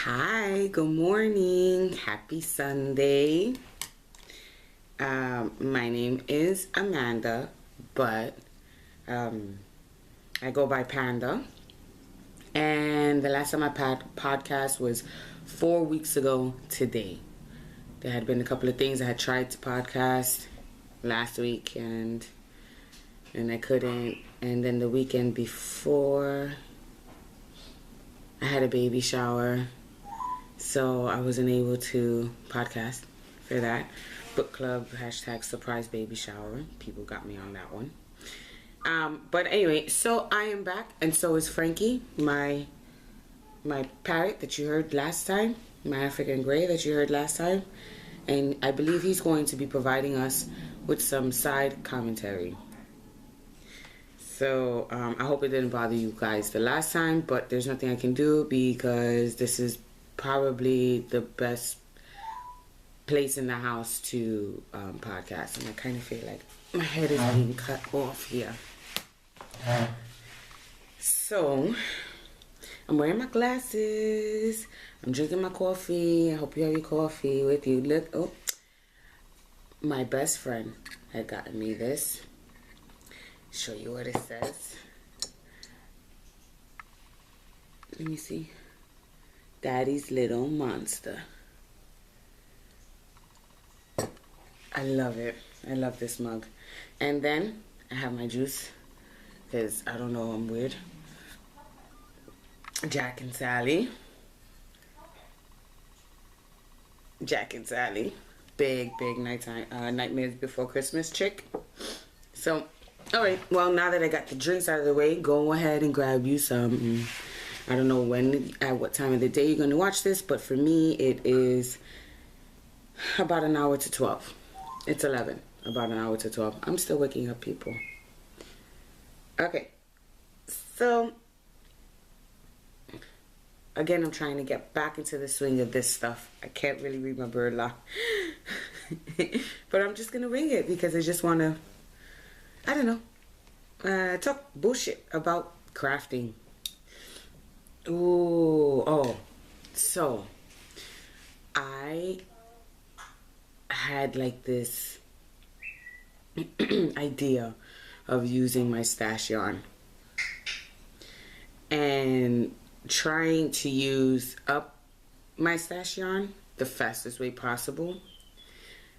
Hi, good morning. Happy Sunday. My name is Amanda, but I go by Panda. And the last time I podcast was 4 weeks ago today. There had been a couple of things I had tried to podcast last week and I couldn't. And then the weekend before, I had a baby shower. So I wasn't able to podcast for that. Book club, hashtag surprise baby shower. People got me on that one. But anyway, so I am back, and so is Frankie, my parrot that you heard last time, my African gray that you heard last time. And I believe he's going to be providing us with some side commentary. So I hope it didn't bother you guys the last time, but there's nothing I can do because this is probably the best place in the house to podcast. And I kind of feel like my head is being cut off here. So I'm wearing my glasses. I'm drinking my coffee. I hope you have your coffee with you. Look, oh, my best friend had gotten me this. Show you what it says. Let me see. Daddy's Little Monster. I love it. I love this mug. And then I have my juice because I don't know, I'm weird. Jack and Sally. Jack and Sally. Big nighttime Nightmares Before Christmas chick. So, alright, well, now that I got the drinks out of the way, go ahead and grab you some. I don't know at what time of the day you're going to watch this, but for me it is about an hour to 12. It's 11. About an hour to 12. I'm still waking up, people. Okay. So, again, I'm trying to get back into the swing of this stuff. I can't really remember a lot. But I'm just going to wing it because I just want to, I don't know, talk bullshit about crafting. So I had like this idea of using my stash yarn and trying to use up my stash yarn the fastest way possible.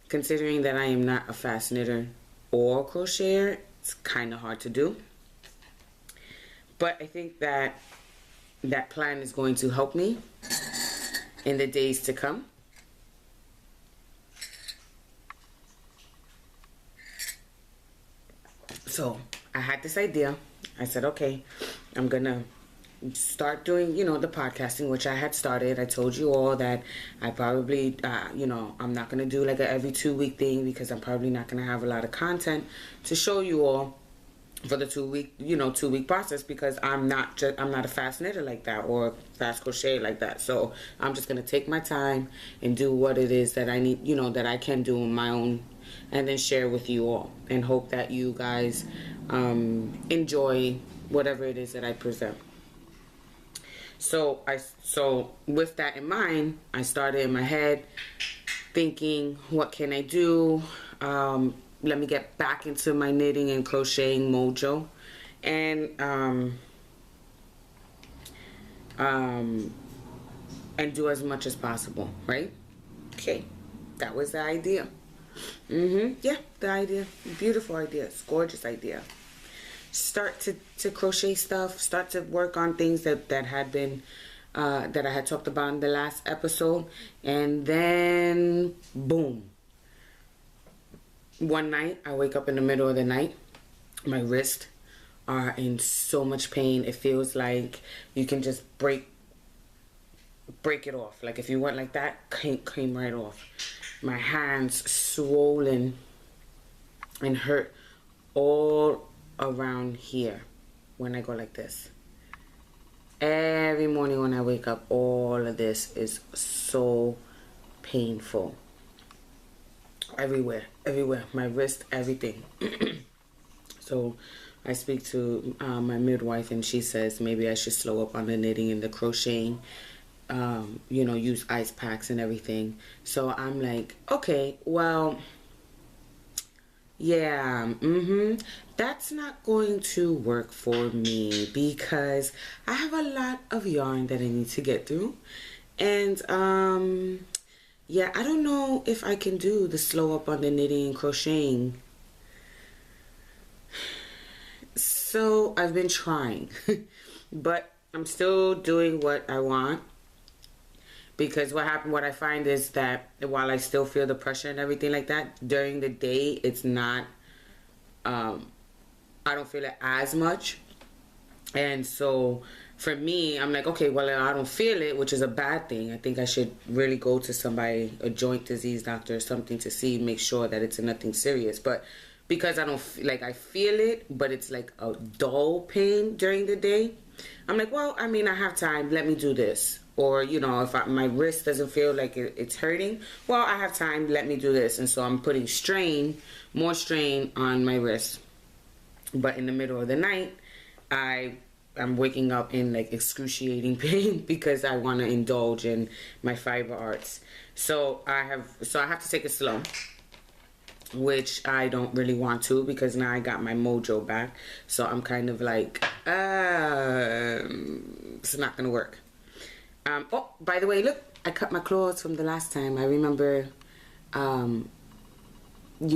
Considering that I am not a fast knitter or crocheter, it's kind of hard to do. But I think that plan is going to help me in the days to come. So I had this idea. I said, okay, I'm gonna start doing, the podcasting, which I had started. I told you all that I probably, I'm not gonna do like a every 2-week thing because I'm probably not gonna have a lot of content to show you all for the 2-week process because I'm not a fast knitter like that or fast crochet like that. So I'm just gonna take my time and do what it is that I need, that I can do on my own, and then share with you all and hope that you guys enjoy whatever it is that I present. So with that in mind, I started in my head thinking, what can I do? Let me get back into my knitting and crocheting mojo, and do as much as possible, right? Okay, that was the idea. Yeah, the idea, beautiful idea, it's gorgeous idea. Start to crochet stuff, start to work on things that had been that I had talked about in the last episode, and then boom. One night, I wake up in the middle of the night. My wrists are in so much pain. It feels like you can just break it off. Like if you went like that, came right off. My hands swollen and hurt all around here when I go like this. Every morning when I wake up, all of this is so painful. Everywhere, my wrist, everything. So I speak to my midwife, and she says maybe I should slow up on the knitting and the crocheting you know, use ice packs and everything. So I'm like, okay, well, yeah, that's not going to work for me because I have a lot of yarn that I need to get through. And, yeah, I don't know if I can do the slow up on the knitting and crocheting. So I've been trying, but I'm still doing what I want. Because what I find is that while I still feel the pressure and everything like that, during the day, it's not, I don't feel it as much. And so for me, I'm like, okay, well, I don't feel it, which is a bad thing. I think I should really go to somebody, a joint disease doctor or something, to see, make sure that it's nothing serious. But because I don't, like, I feel it, but it's like a dull pain during the day, I'm like, well, I mean, I have time, let me do this. Or, you know, if my wrist doesn't feel like it's hurting, well, I have time, let me do this. And so I'm putting more strain on my wrist. But in the middle of the night, I'm waking up in like excruciating pain because I want to indulge in my fiber arts. So I have to take it slow, which I don't really want to because now I got my mojo back. So I'm kind of like, it's not gonna work. Oh, by the way, look, I cut my claws from the last time. I remember, you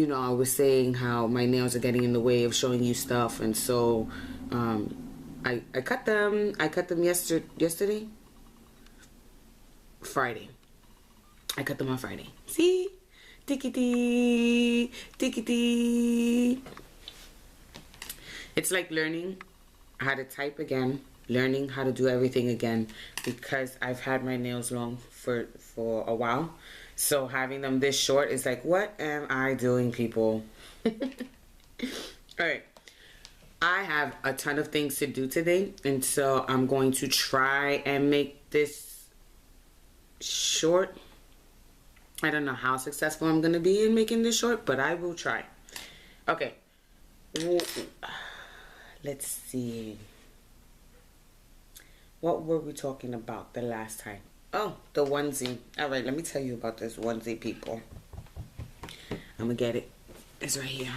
know, I was saying how my nails are getting in the way of showing you stuff, and so I cut them. I cut them yesterday, Friday. I cut them on Friday. See, tickety, tickety. It's like learning how to type again. Learning how to do everything again because I've had my nails long for a while. So having them this short is like, what am I doing, people? Alright. I have a ton of things to do today, and so I'm going to try and make this short. I don't know how successful I'm going to be in making this short, but I will try. Okay. Let's see. What were we talking about the last time? Oh, the onesie. All right, let me tell you about this onesie, people. I'm going to get it. It's right here.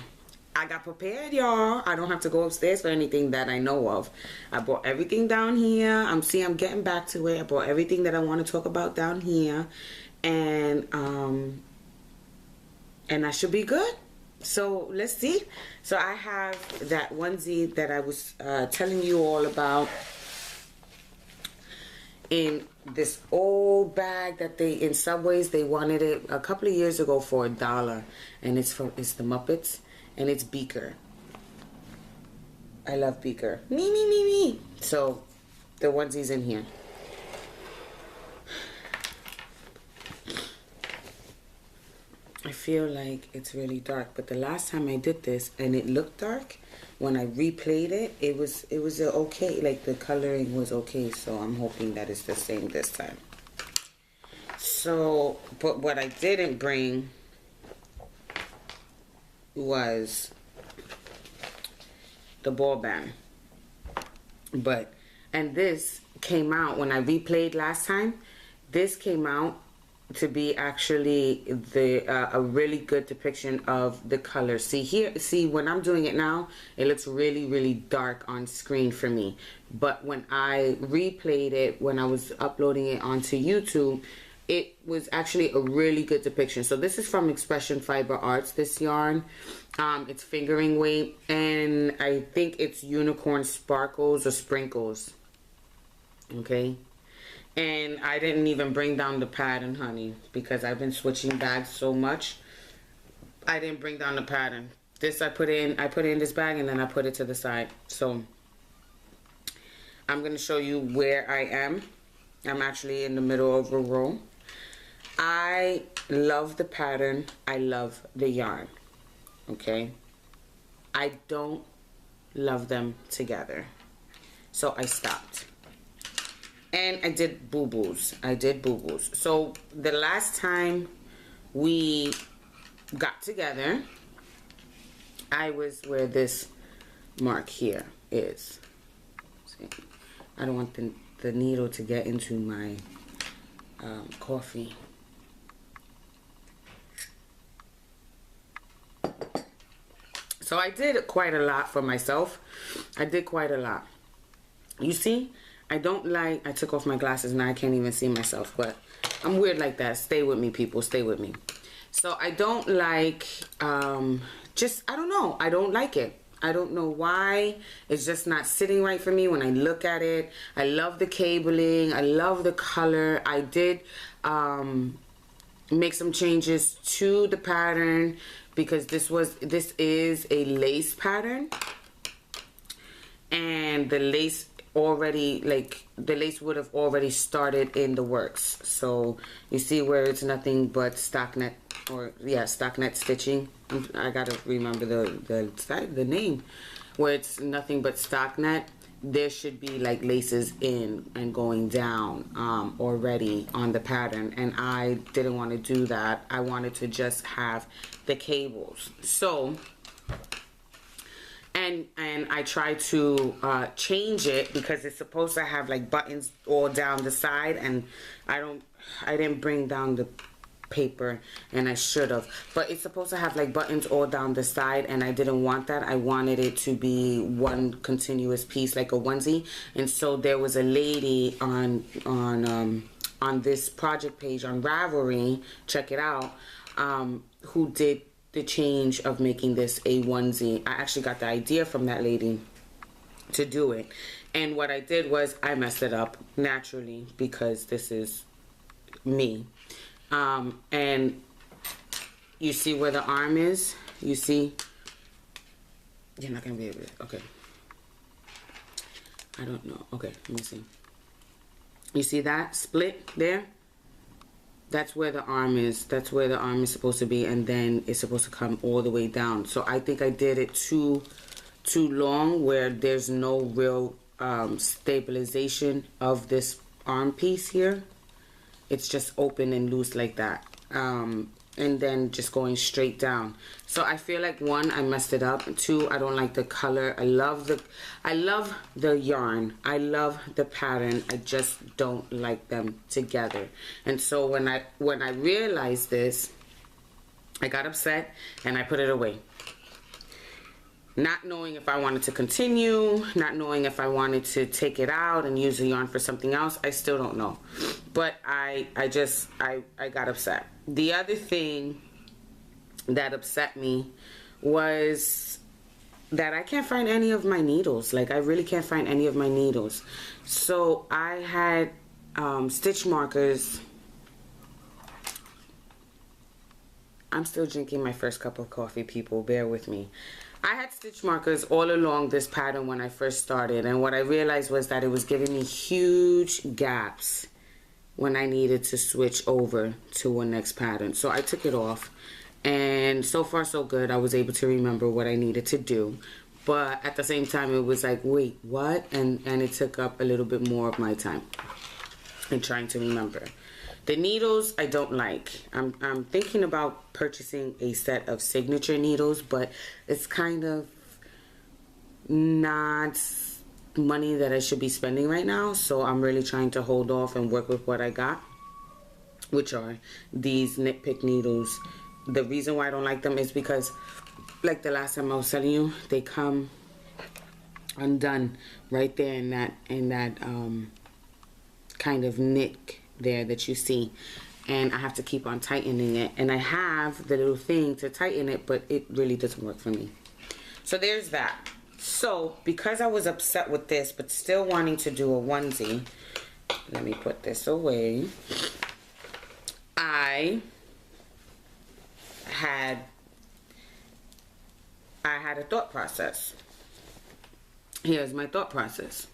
I got prepared, y'all. I don't have to go upstairs for anything that I know of. I brought everything down here. I'm getting back to it. I brought everything that I want to talk about down here. And I should be good. So let's see. So I have that onesie that I was telling you all about in this old bag that in Subways. They wanted it a couple of years ago for $1, and it's the Muppets, and it's Beaker. I love Beaker. Me. So the onesie's in here. I feel like it's really dark, but the last time I did this and it looked dark, when I replayed it, it was okay. Like the coloring was okay, so I'm hoping that it's the same this time. So, but what I didn't bring was the ball band. And this came out when I replayed last time. This came out to be actually a really good depiction of the color. See when I'm doing it now, it looks really, really dark on screen for me. But when I replayed it, when I was uploading it onto YouTube, it was actually a really good depiction. So this is from Expression Fiber Arts, this yarn. It's fingering weight, and I think it's Unicorn Sparkles or Sprinkles. Okay. And I didn't even bring down the pattern, honey, because I've been switching bags so much. I didn't bring down the pattern. This I put in this bag, and then I put it to the side. So I'm going to show you where I am. I'm actually in the middle of a row. I love the pattern. I love the yarn. Okay? I don't love them together. So I stopped. And I did boo-boos. So the last time we got together, I was where this mark here is. See, I don't want the needle to get into my coffee. So I did quite a lot for myself. I did quite a lot. You see, I took off my glasses, now I can't even see myself, but I'm weird like that. Stay with me, people, stay with me. So I don't like, I don't know. I don't like it. I don't know why. It's just not sitting right for me when I look at it. I love the cabling. I love the color. I did make some changes to the pattern because this is a lace pattern. And the lace would have already started in the works. So you see where it's nothing but stockinette, stockinette stitching. I gotta remember the name. Where it's nothing but stockinette, there should be like laces in and going down already on the pattern, and I didn't want to do that. I wanted to just have the cables. So and I tried to change it because it's supposed to have like buttons all down the side, and I didn't bring down the paper, and I should have, but it's supposed to have like buttons all down the side, and I didn't want that. I wanted it to be one continuous piece, like a onesie. And so there was a lady on this project page on Ravelry, check it out, who did the change of making this a onesie. I actually got the idea from that lady to do it, and what I did was I messed it up naturally because this is me. And you see where the arm is? You see? You're not gonna be able to, okay. I don't know. Okay, let me see. You see that split there? That's where the arm is. That's where the arm is supposed to be, and then it's supposed to come all the way down. So I think I did it too long, where there's no real stabilization of this arm piece here. It's just open and loose like that, and then just going straight down. So I feel like, one, I messed it up. Two, I don't like the color. I love the yarn. I love the pattern. I just don't like them together. And so when I realized this, I got upset and I put it away. Not knowing if I wanted to continue, not knowing if I wanted to take it out and use the yarn for something else. I still don't know. But I got upset. The other thing that upset me was that I can't find any of my needles. Like, I really can't find any of my needles. So I had stitch markers. I'm still drinking my first cup of coffee, people. Bear with me. I had stitch markers all along this pattern when I first started, and what I realized was that it was giving me huge gaps when I needed to switch over to a next pattern. So I took it off, and so far so good. I was able to remember what I needed to do, but at the same time it was like, wait, what? And it took up a little bit more of my time in trying to remember. The needles I don't like. I'm thinking about purchasing a set of signature needles, but it's kind of not money that I should be spending right now. So I'm really trying to hold off and work with what I got, which are these Knit Pick needles. The reason why I don't like them is because, like the last time I was telling you, they come undone right there in that kind of knit there that you see, and I have to keep on tightening it, and I have the little thing to tighten it, but it really doesn't work for me. So there's that. So because I was upset with this but still wanting to do a onesie, let me put this away. I had a thought process. Here's my thought process.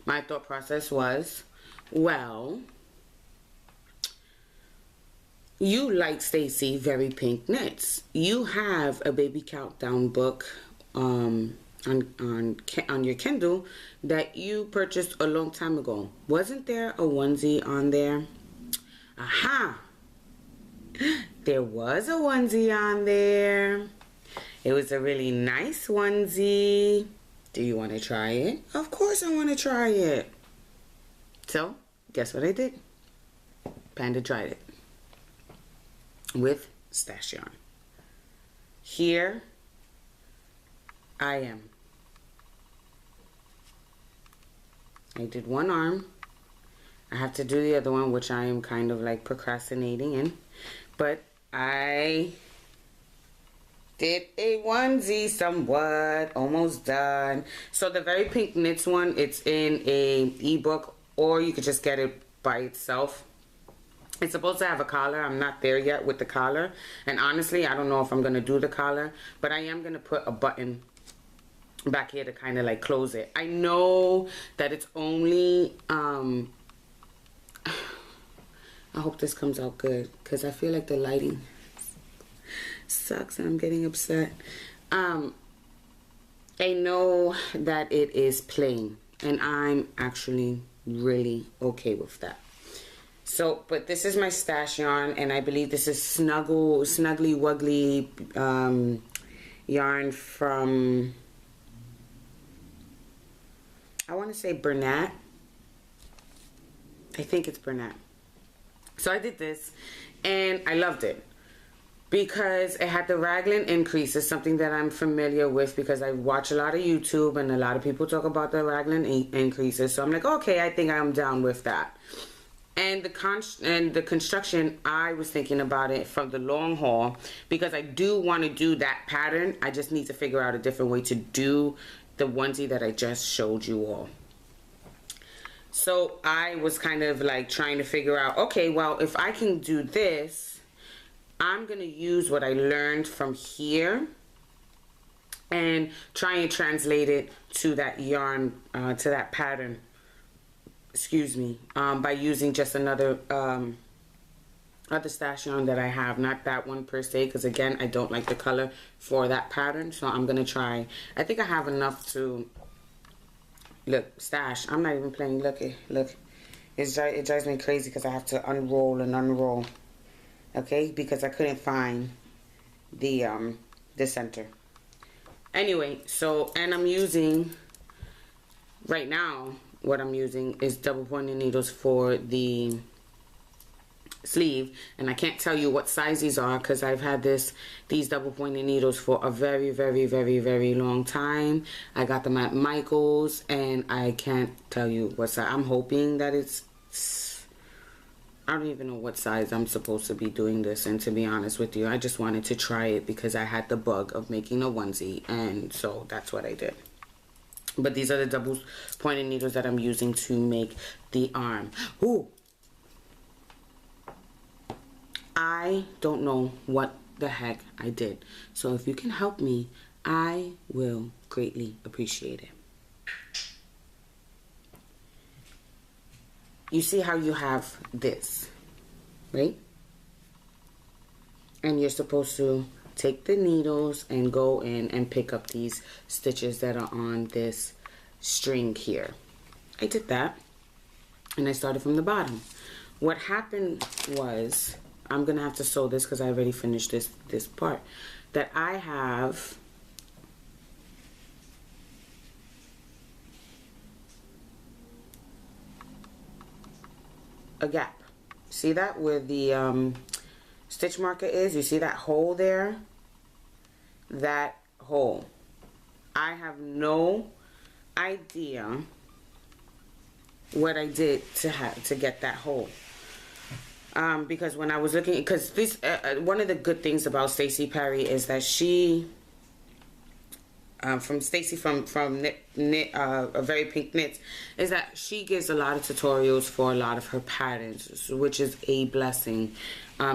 My thought process was, well, you like Stacy Very Pink Knits. You have a baby countdown book on your Kindle that you purchased a long time ago. Wasn't there a onesie on there? Aha! There was a onesie on there. It was a really nice onesie. Do you want to try it? Of course I want to try it. So, guess what I did? Panda Dried It with stash yarn. Here I am. I did one arm. I have to do the other one, which I am kind of like procrastinating in. But I did a onesie somewhat, almost done. So the Very Pink Knits one, it's in a ebook, or you could just get it by itself. It's supposed to have a collar. I'm not there yet with the collar. And honestly, I don't know if I'm going to do the collar, but I am going to put a button back here to kind of like close it. I know that it's only I hope this comes out good, because I feel like the lighting sucks and I'm getting upset. I know that it is plain, and I'm actually really okay with that. So, but this is my stash yarn, and I believe this is Snuggly Wuggly yarn from, I want to say Bernat. I think it's Bernat. So I did this, and I loved it because it had the raglan increase. It's something that I'm familiar with because I watch a lot of YouTube, and a lot of people talk about the raglan increases. So I'm like, okay, I think I'm down with that. And the construction, I was thinking about it from the long haul because I do want to do that pattern. I just need to figure out a different way to do the onesie that I just showed you all. So I was kind of like trying to figure out, okay, well, if I can do this, I'm going to use what I learned from here and try and translate it to that yarn, to that pattern. Excuse me, by using just another other stash yarn that I have, not that one per se, because again, I don't like the color for that pattern. So I'm gonna try. I think I have enough to look stash. I'm not even playing. Look, it drives me crazy because I have to unroll and unroll. Okay, because I couldn't find the center. Anyway, so, and I'm using right now. What I'm using is double pointed needles for the sleeve, and I can't tell you what size these are because I've had these double pointed needles for a very, very, very, very long time. I got them at Michael's, and I can't tell you what size. I'm hoping that I don't even know what size I'm supposed to be doing this in, to be honest with you. I just wanted to try it because I had the bug of making a onesie, and so that's what I did. But these are the double pointed needles that I'm using to make the arm. Ooh. I don't know what the heck I did. So if you can help me, I will greatly appreciate it. You see how you have this, right? And you're supposed to take the needles and go in and pick up these stitches that are on this string here. I did that, and I started from the bottom. What happened was, I'm gonna have to sew this because I already finished this part, that I have a gap. See that where the stitch marker is? You see that hole there? That hole. I have no idea what I did to get that hole. Because when I was looking, because this one of the good things about Stacey Perry is that she from Stacey from A Very Pink Knits, is that she gives a lot of tutorials for a lot of her patterns, which is a blessing,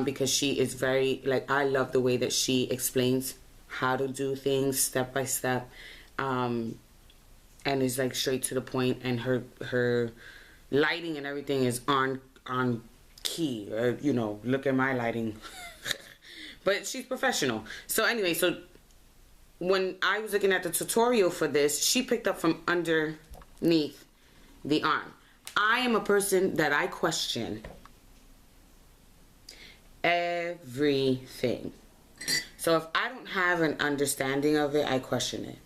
because she is very, like, I love the way that she explains how to do things step by step, and is like straight to the point, and her lighting and everything is on key. You know, look at my lighting. But she's professional. So anyway, so when I was looking at the tutorial for this, she picked up from underneath the arm. I am a person that I question everything. So if I don't have an understanding of it, I question it.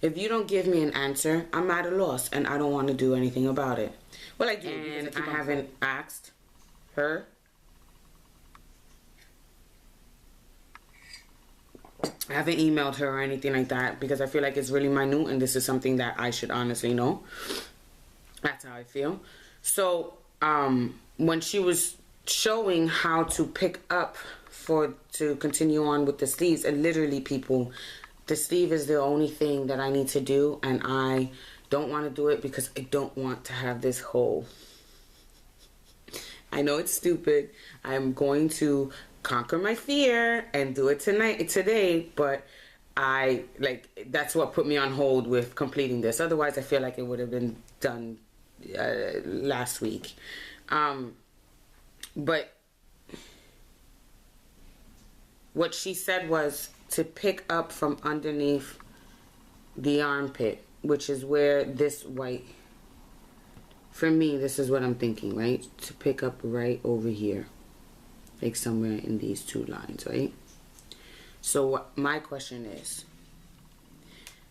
If you don't give me an answer, I'm at a loss, and I don't want to do anything about it. Well, I do, and I haven't asked her I haven't emailed her or anything like that because I feel like it's really minute and this is something that I should honestly know. That's how I feel. So when she was showing how to pick up to continue on with the sleeves, and literally, people, the sleeve is the only thing that I need to do, and I don't want to do it because I don't want to have this hole. I know it's stupid. I'm going to conquer my fear and do it today, but that's what put me on hold with completing this. Otherwise, I feel like it would have been done last week. But what she said was to pick up from underneath the armpit, which is where this white, for me, this is what I'm thinking, right? To pick up right over here, like somewhere in these two lines, right? So my question is,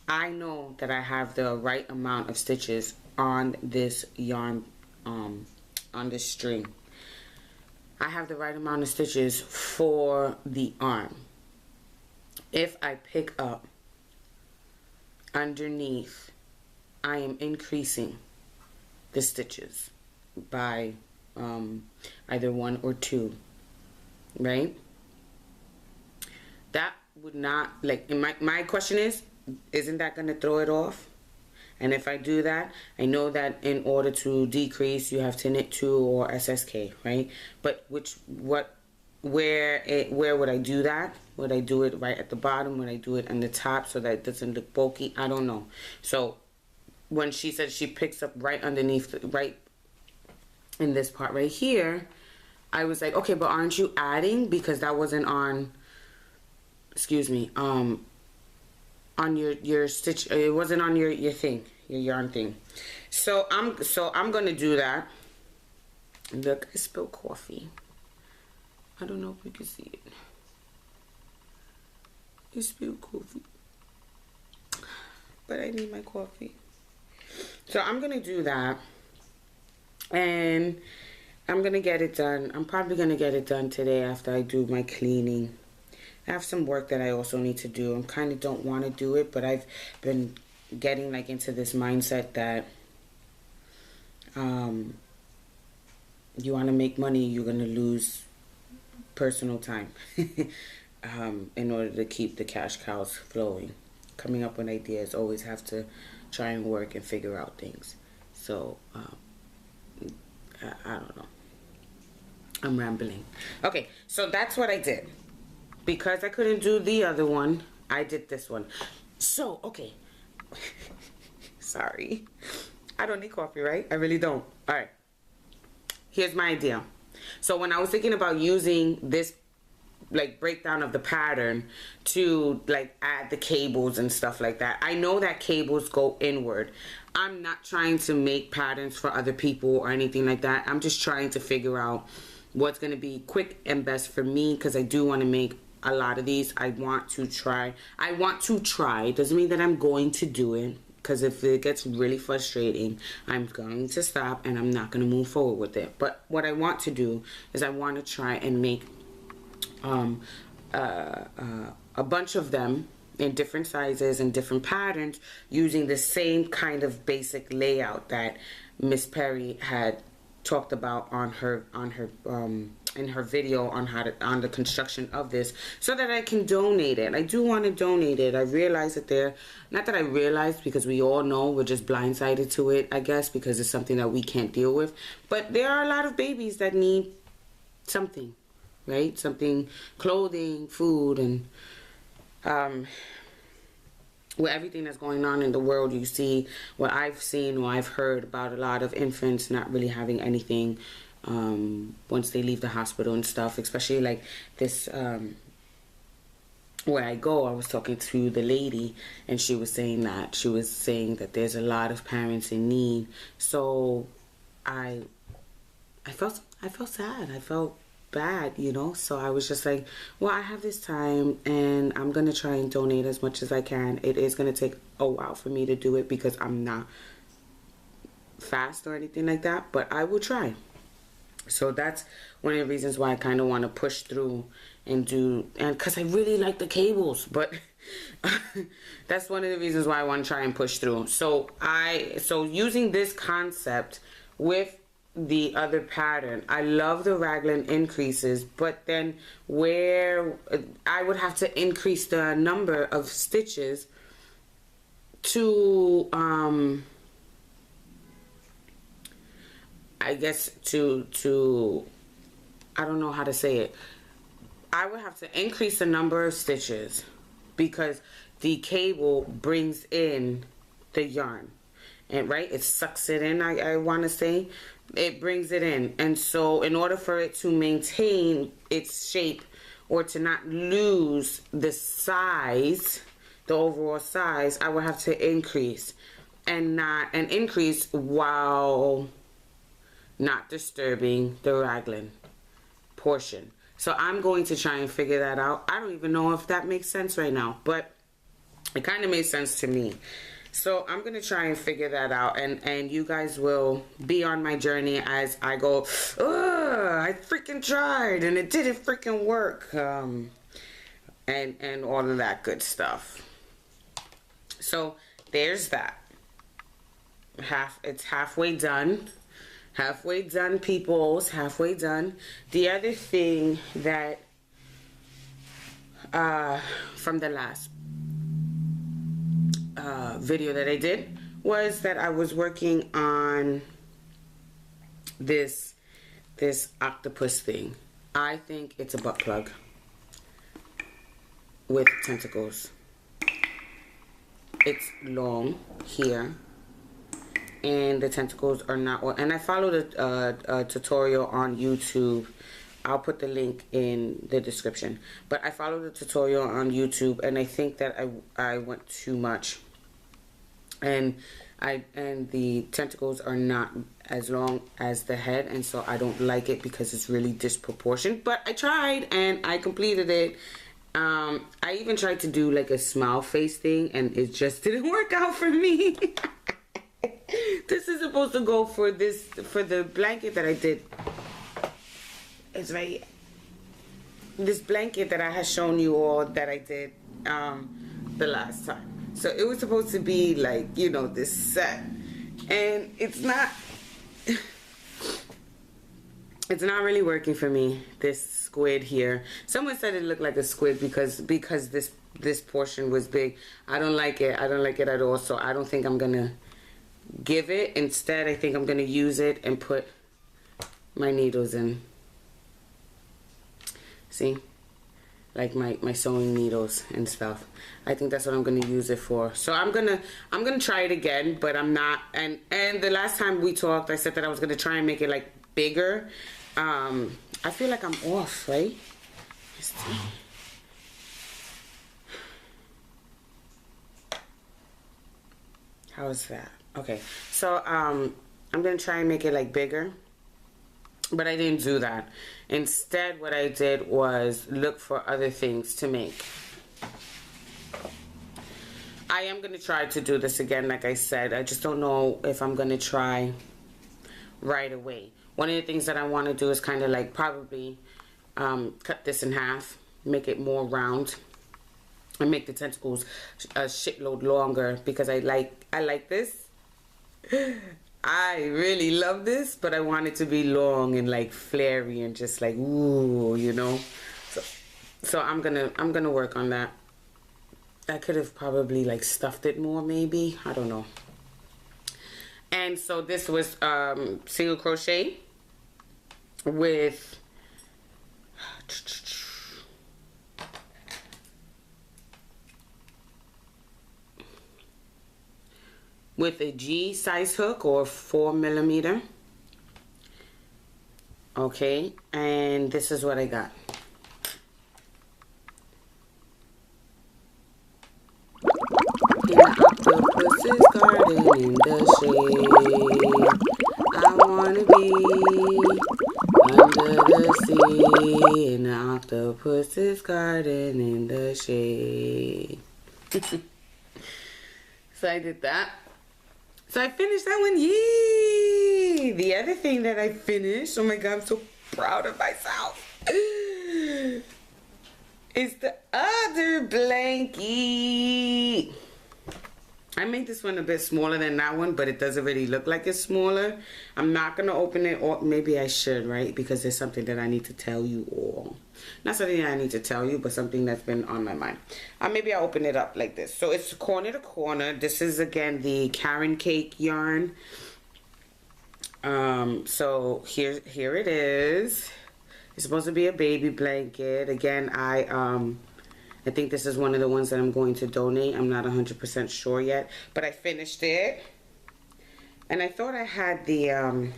I know that I have the right amount of stitches on this yarn, on this string. I have the right amount of stitches for the arm. If I pick up underneath, I am increasing the stitches by either 1 or 2, right? That would not, like, my question is, isn't that going to throw it off? And if I do that, I know that in order to decrease, you have to knit 2 or SSK, right? But where would I do that? Would I do it right at the bottom? Would I do it on the top so that it doesn't look bulky? I don't know. So when she said she picks up right underneath, right in this part right here, I was like, okay, but aren't you adding? Because that wasn't on, excuse me, on your stitch, it wasn't on your thing, your yarn thing. So I'm gonna do that. Look, I spilled coffee. I don't know if you can see it. I spilled coffee, but I need my coffee. So I'm gonna do that, and I'm gonna get it done. I'm probably gonna get it done today after I do my cleaning. I have some work that I also need to do. I kind of don't want to do it, but I've been getting like into this mindset that you want to make money, you're going to lose personal time in order to keep the cash cows flowing. Coming up with ideas, always have to try and work and figure out things. So I don't know. I'm rambling. Okay, so that's what I did. Because I couldn't do the other one, I did this one. So, okay. Sorry. I don't need coffee, right? I really don't. All right. Here's my idea. So when I was thinking about using this, like, breakdown of the pattern to, like, add the cables and stuff like that, I know that cables go inward. I'm not trying to make patterns for other people or anything like that. I'm just trying to figure out what's going to be quick and best for me, because I do want to make a lot of these. I want to try. It doesn't mean that I'm going to do it, because if it gets really frustrating, I'm going to stop and I'm not going to move forward with it. But what I want to do is I want to try and make a bunch of them in different sizes and different patterns using the same kind of basic layout that Miss Perry had talked about on her in her video on the construction of this, so that I can donate it. I do want to donate it. I realize that not that I realized, because we all know, we're just blindsided to it, I guess, because it's something that we can't deal with, but there are a lot of babies that need something, right? Something, clothing, food, and with everything that's going on in the world, you see what I've seen or I've heard about a lot of infants not really having anything once they leave the hospital and stuff, especially like this where I go. I was talking to the lady, and she was saying that there's a lot of parents in need. So I felt sad. I felt bad, you know. So I was just like, well, I have this time and I'm gonna try and donate as much as I can. It is gonna take a while for me to do it because I'm not fast or anything like that, but I will try. So that's one of the reasons why I kind of want to push through and because I really like the cables, but that's one of the reasons why I want to try and push through. So using this concept with the other pattern, I love the raglan increases, but then where I would have to increase the number of stitches to I guess to I don't know how to say it. I would have to increase the number of stitches because the cable brings in the yarn, and right, it sucks it in. I want to say it brings it in, and so in order for it to maintain its shape or to not lose the size, the overall size, I would have to increase and increase while not disturbing the raglan portion. So I'm going to try and figure that out. I don't even know if that makes sense right now, but it kind of made sense to me. So I'm going to try and figure that out, and you guys will be on my journey as I go, I freaking tried and it didn't freaking work, and all of that good stuff. So there's that. It's halfway done. Halfway done, peoples. Halfway done. The other thing that from the last video that I did was that I was working on this octopus thing. I think it's a butt plug with tentacles. It's long here, and the tentacles are not well. And I followed a tutorial on YouTube. I'll put the link in the description. But I followed the tutorial on YouTube, and I think that I went too much. And the tentacles are not as long as the head, and so I don't like it because it's really disproportionate. But I tried and I completed it. I even tried to do like a smile face thing, and it just didn't work out for me. This is supposed to go for the blanket that I did. It's right here. This blanket that I had shown you all that I did the last time. So it was supposed to be like, you know, this set, and it's not. It's not really working for me. This squid here. Someone said it looked like a squid because this portion was big. I don't like it. I don't like it at all. So I don't think I'm gonna give it. Instead, I think I'm gonna use it and put my needles in. See, like my sewing needles and stuff. I think that's what I'm gonna use it for. So I'm gonna try it again, but I'm not. And the last time we talked, I said that I was gonna try and make it like bigger. I feel like I'm off, right? Let's see. How is that? Okay, so I'm gonna try and make it like bigger, but I didn't do that. Instead, what I did was look for other things to make. I am gonna try to do this again, like I said. I just don't know if I'm gonna try right away. One of the things that I want to do is kind of like probably cut this in half, make it more round, and make the tentacles a shitload longer because I like this. I really love this, but I want it to be long and like flary and just like ooh, you know. So I'm gonna work on that. I could have probably like stuffed it more, maybe. I don't know. And so this was single crochet with a G size hook or 4mm. Okay, and this is what I got. In octopus's garden in the shade, I wanna be under the sea in the octopus's garden in the shade. So I did that. So I finished that one. Yay! The other thing that I finished, oh my god, I'm so proud of myself, is the other blankie. I made this one a bit smaller than that one, but it doesn't really look like it's smaller. I'm not going to open it, or maybe I should, right? Because there's something that I need to tell you all. Not something that I need to tell you, but something that's been on my mind. Maybe I'll open it up like this. So it's corner to corner. This is, again, the Karen Cake yarn. So here it is. It's supposed to be a baby blanket. Again, I think this is one of the ones that I'm going to donate. I'm not 100% sure yet, but I finished it. And I thought I had the,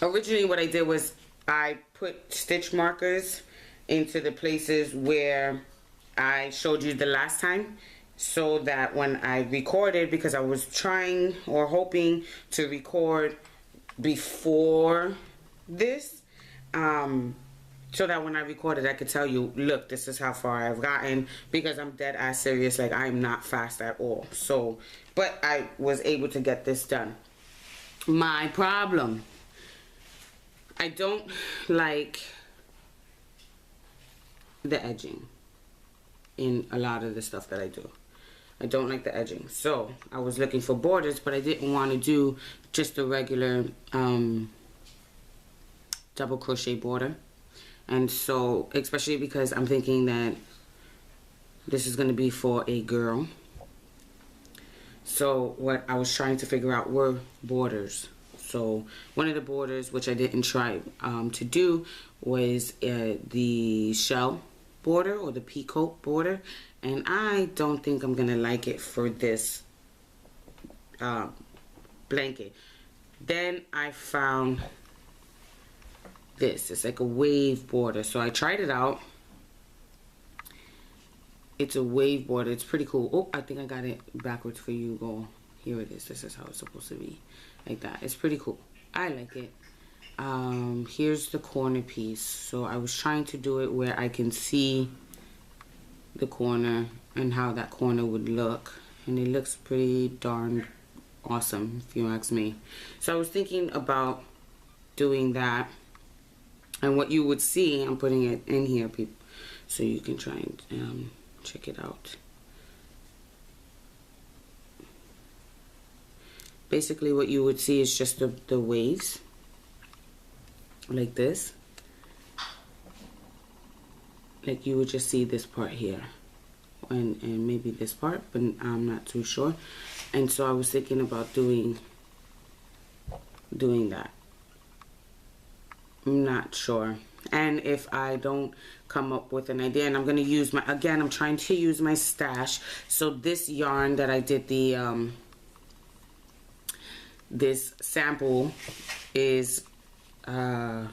originally what I did was I put stitch markers into the places where I showed you the last time, so that when I recorded, because I was trying or hoping to record before this, so that when I recorded, I could tell you, look, this is how far I've gotten, because I'm dead ass serious. Like, I'm not fast at all. So, but I was able to get this done. My problem, I don't like the edging in a lot of the stuff that I do. I don't like the edging. So, I was looking for borders, but I didn't want to do just a regular double crochet border. And so, especially because I'm thinking that this is going to be for a girl. So what I was trying to figure out were borders. So one of the borders, which I didn't try to do, was the shell border or the peacoat border. And I don't think I'm going to like it for this blanket. Then I found this. It's like a wave border. So I tried it out. It's a wave border. It's pretty cool. Oh, I think I got it backwards for you. Go. Here it is. This is how it's supposed to be. Like that. It's pretty cool. I like it. Here's the corner piece. So I was trying to do it where I can see the corner and how that corner would look. And it looks pretty darn awesome, if you ask me. So I was thinking about doing that. And what you would see, I'm putting it in here, people, so you can try and check it out. Basically, what you would see is just the waves, like this. Like you would just see this part here, and maybe this part, but I'm not too sure. And so I was thinking about doing that. I'm not sure. And if I don't come up with an idea, and I'm going to use my, again, I'm trying to use my stash. So this yarn that I did the, this sample is Karen,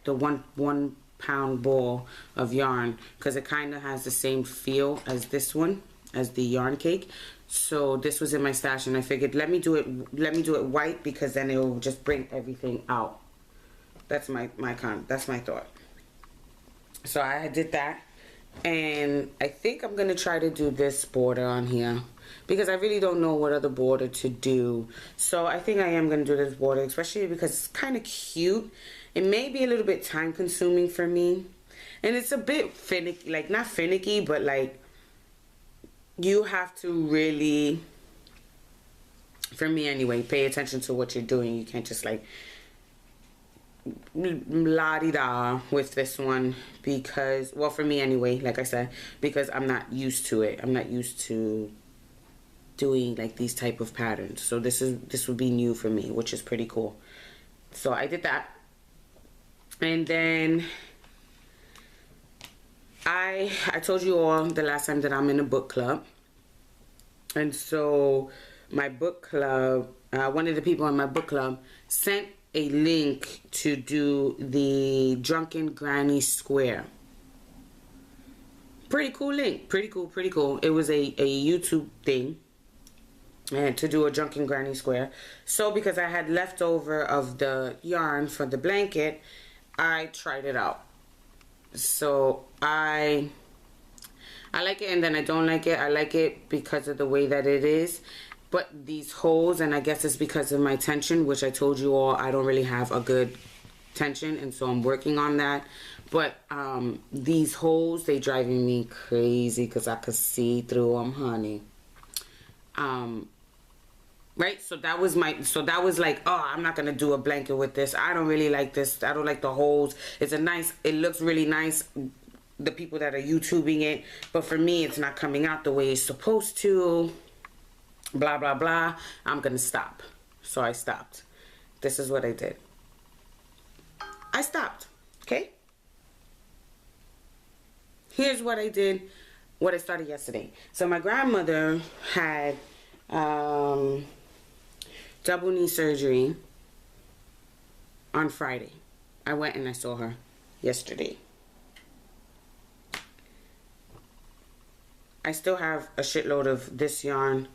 the one pound ball of yarn, because it kind of has the same feel as this one, as the yarn cake. So this was in my stash, and I figured let me do it white, because then it will just bring everything out. That's my thought. So I did that, and I think I'm gonna try to do this border on here, because I really don't know what other border to do. So I think I am gonna do this border, especially because it's kind of cute. It may be a little bit time consuming for me, and it's a bit finicky, like not finicky, but like you have to really, for me anyway, pay attention to what you're doing. You can't just like la-di-da with this one, because, well, for me anyway, like I said, because I'm not used to it. I'm not used to doing like these type of patterns. So this would be new for me, which is pretty cool. So I did that, and then I told you all the last time that I'm in a book club. And so my book club, one of the people in my book club sent a link to do the Drunken Granny Square. Pretty cool link. Pretty cool. It was a YouTube thing, and to do a Drunken Granny Square. So because I had leftover of the yarn for the blanket, I tried it out. So I I like it and then I don't like it. I like it because of the way that it is. But these holes, and I guess it's because of my tension, which I told you all I don't really have a good tension, and so I'm working on that. But these holes, they driving me crazy because I could see through them, honey. Right, so that was like, oh, I'm not gonna do a blanket with this. I don't really like this. I don't like the holes. It looks really nice, the people that are YouTubing it, but for me it's not coming out the way it's supposed to, blah blah blah. I'm gonna stop. So I stopped. This is what I did. I stopped. Okay, here's what I did, what I started yesterday. So my grandmother had double knee surgery on Friday. I went and I saw her yesterday. I still have a shitload of this yarn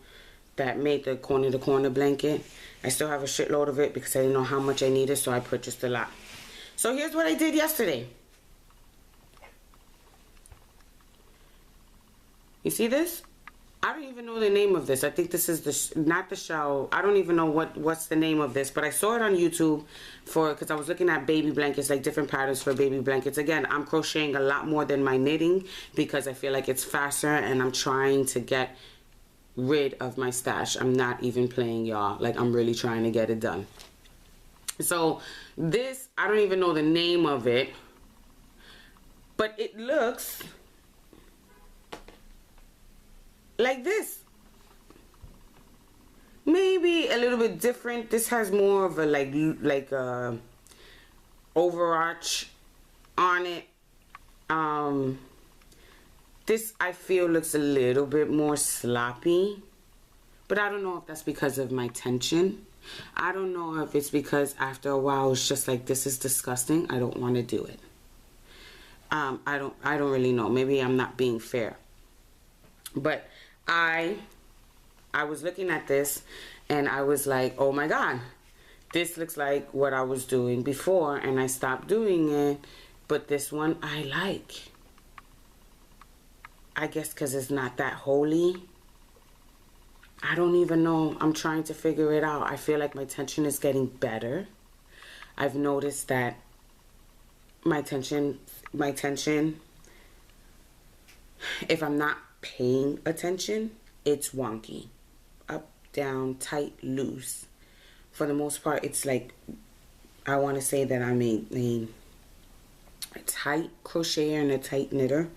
that made the corner to corner blanket. I still have a shitload of it because I didn't know how much I needed, so I purchased a lot. So here's what I did yesterday. You see this? I don't even know the name of this. I think this is not the shell. I don't even know what's the name of this, but I saw it on YouTube because I was looking at baby blankets, like different patterns for baby blankets. Again, I'm crocheting a lot more than my knitting because I feel like it's faster, and I'm trying to get rid of my stash. I'm not even playing, y'all. Like, I'm really trying to get it done. So this, I don't even know the name of it, but it looks like this. Maybe a little bit different. This has more of a like a overarch on it. This I feel looks a little bit more sloppy, but I don't know if that's because of my tension. I don't know if it's because after a while it's just like, this is disgusting, I don't want to do it. I don't really know. Maybe I'm not being fair. But I was looking at this and I was like, oh my God, this looks like what I was doing before, and I stopped doing it. But this one I like. I guess because it's not that holy. I don't even know. I'm trying to figure it out. I feel like my tension is getting better. I've noticed that my tension, if I'm not paying attention, it's wonky. Up, down, tight, loose. For the most part, it's like, I want to say that I'm a tight crocheter and a tight knitter,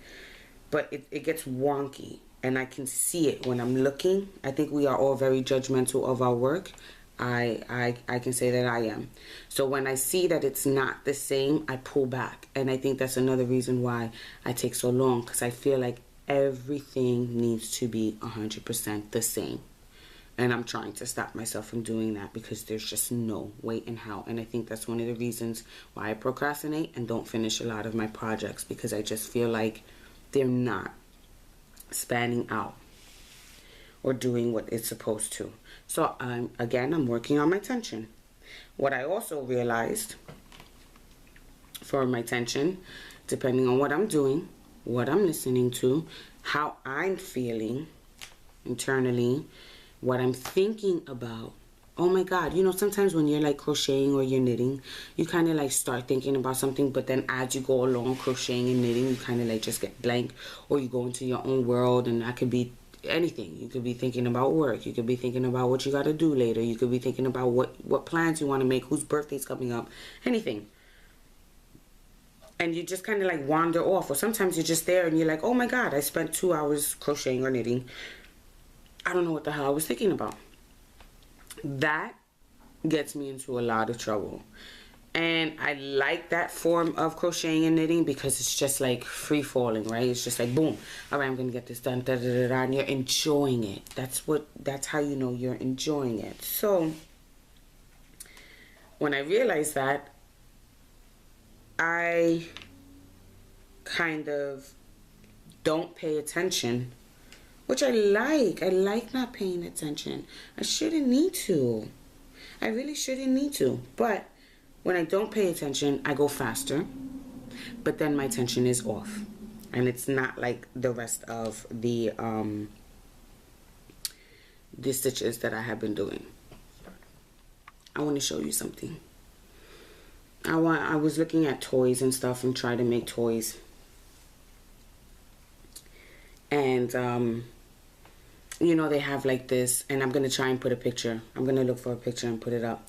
but it gets wonky, and I can see it when I'm looking. I think we are all very judgmental of our work. I can say that I am. So when I see that it's not the same, I pull back, and I think that's another reason why I take so long, because I feel like everything needs to be 100% the same. And I'm trying to stop myself from doing that because there's just no way in hell. And I think that's one of the reasons why I procrastinate and don't finish a lot of my projects, because I just feel like they're not spanning out or doing what it's supposed to. So I'm working on my tension. What I also realized for my tension, depending on what I'm doing, what I'm listening to, how I'm feeling internally, what I'm thinking about. Oh my God, you know, sometimes when you're like crocheting or you're knitting, you kind of like start thinking about something, but then as you go along crocheting and knitting, you kind of like just get blank, or you go into your own world, and that could be anything. You could be thinking about work. You could be thinking about what you got to do later. You could be thinking about what plans you want to make, whose birthday's coming up, anything. And you just kind of like wander off, or sometimes you're just there and you're like, oh my God, I spent 2 hours crocheting or knitting. I don't know what the hell I was thinking about. That gets me into a lot of trouble. And I like that form of crocheting and knitting because it's just like free falling, right? It's just like, boom, all right, I'm gonna get this done, da, da, da, da, and you're enjoying it. That's how you know you're enjoying it. So when I realized that, I kind of don't pay attention, which I like. I like not paying attention. I shouldn't need to. I really shouldn't need to. But when I don't pay attention, I go faster. But then my attention is off. and it's not like the rest of the stitches that I have been doing. I want to show you something. I was looking at toys and stuff and trying to make toys, and you know, they have like this, and I'm gonna try and put a picture. I'm gonna look for a picture and put it up.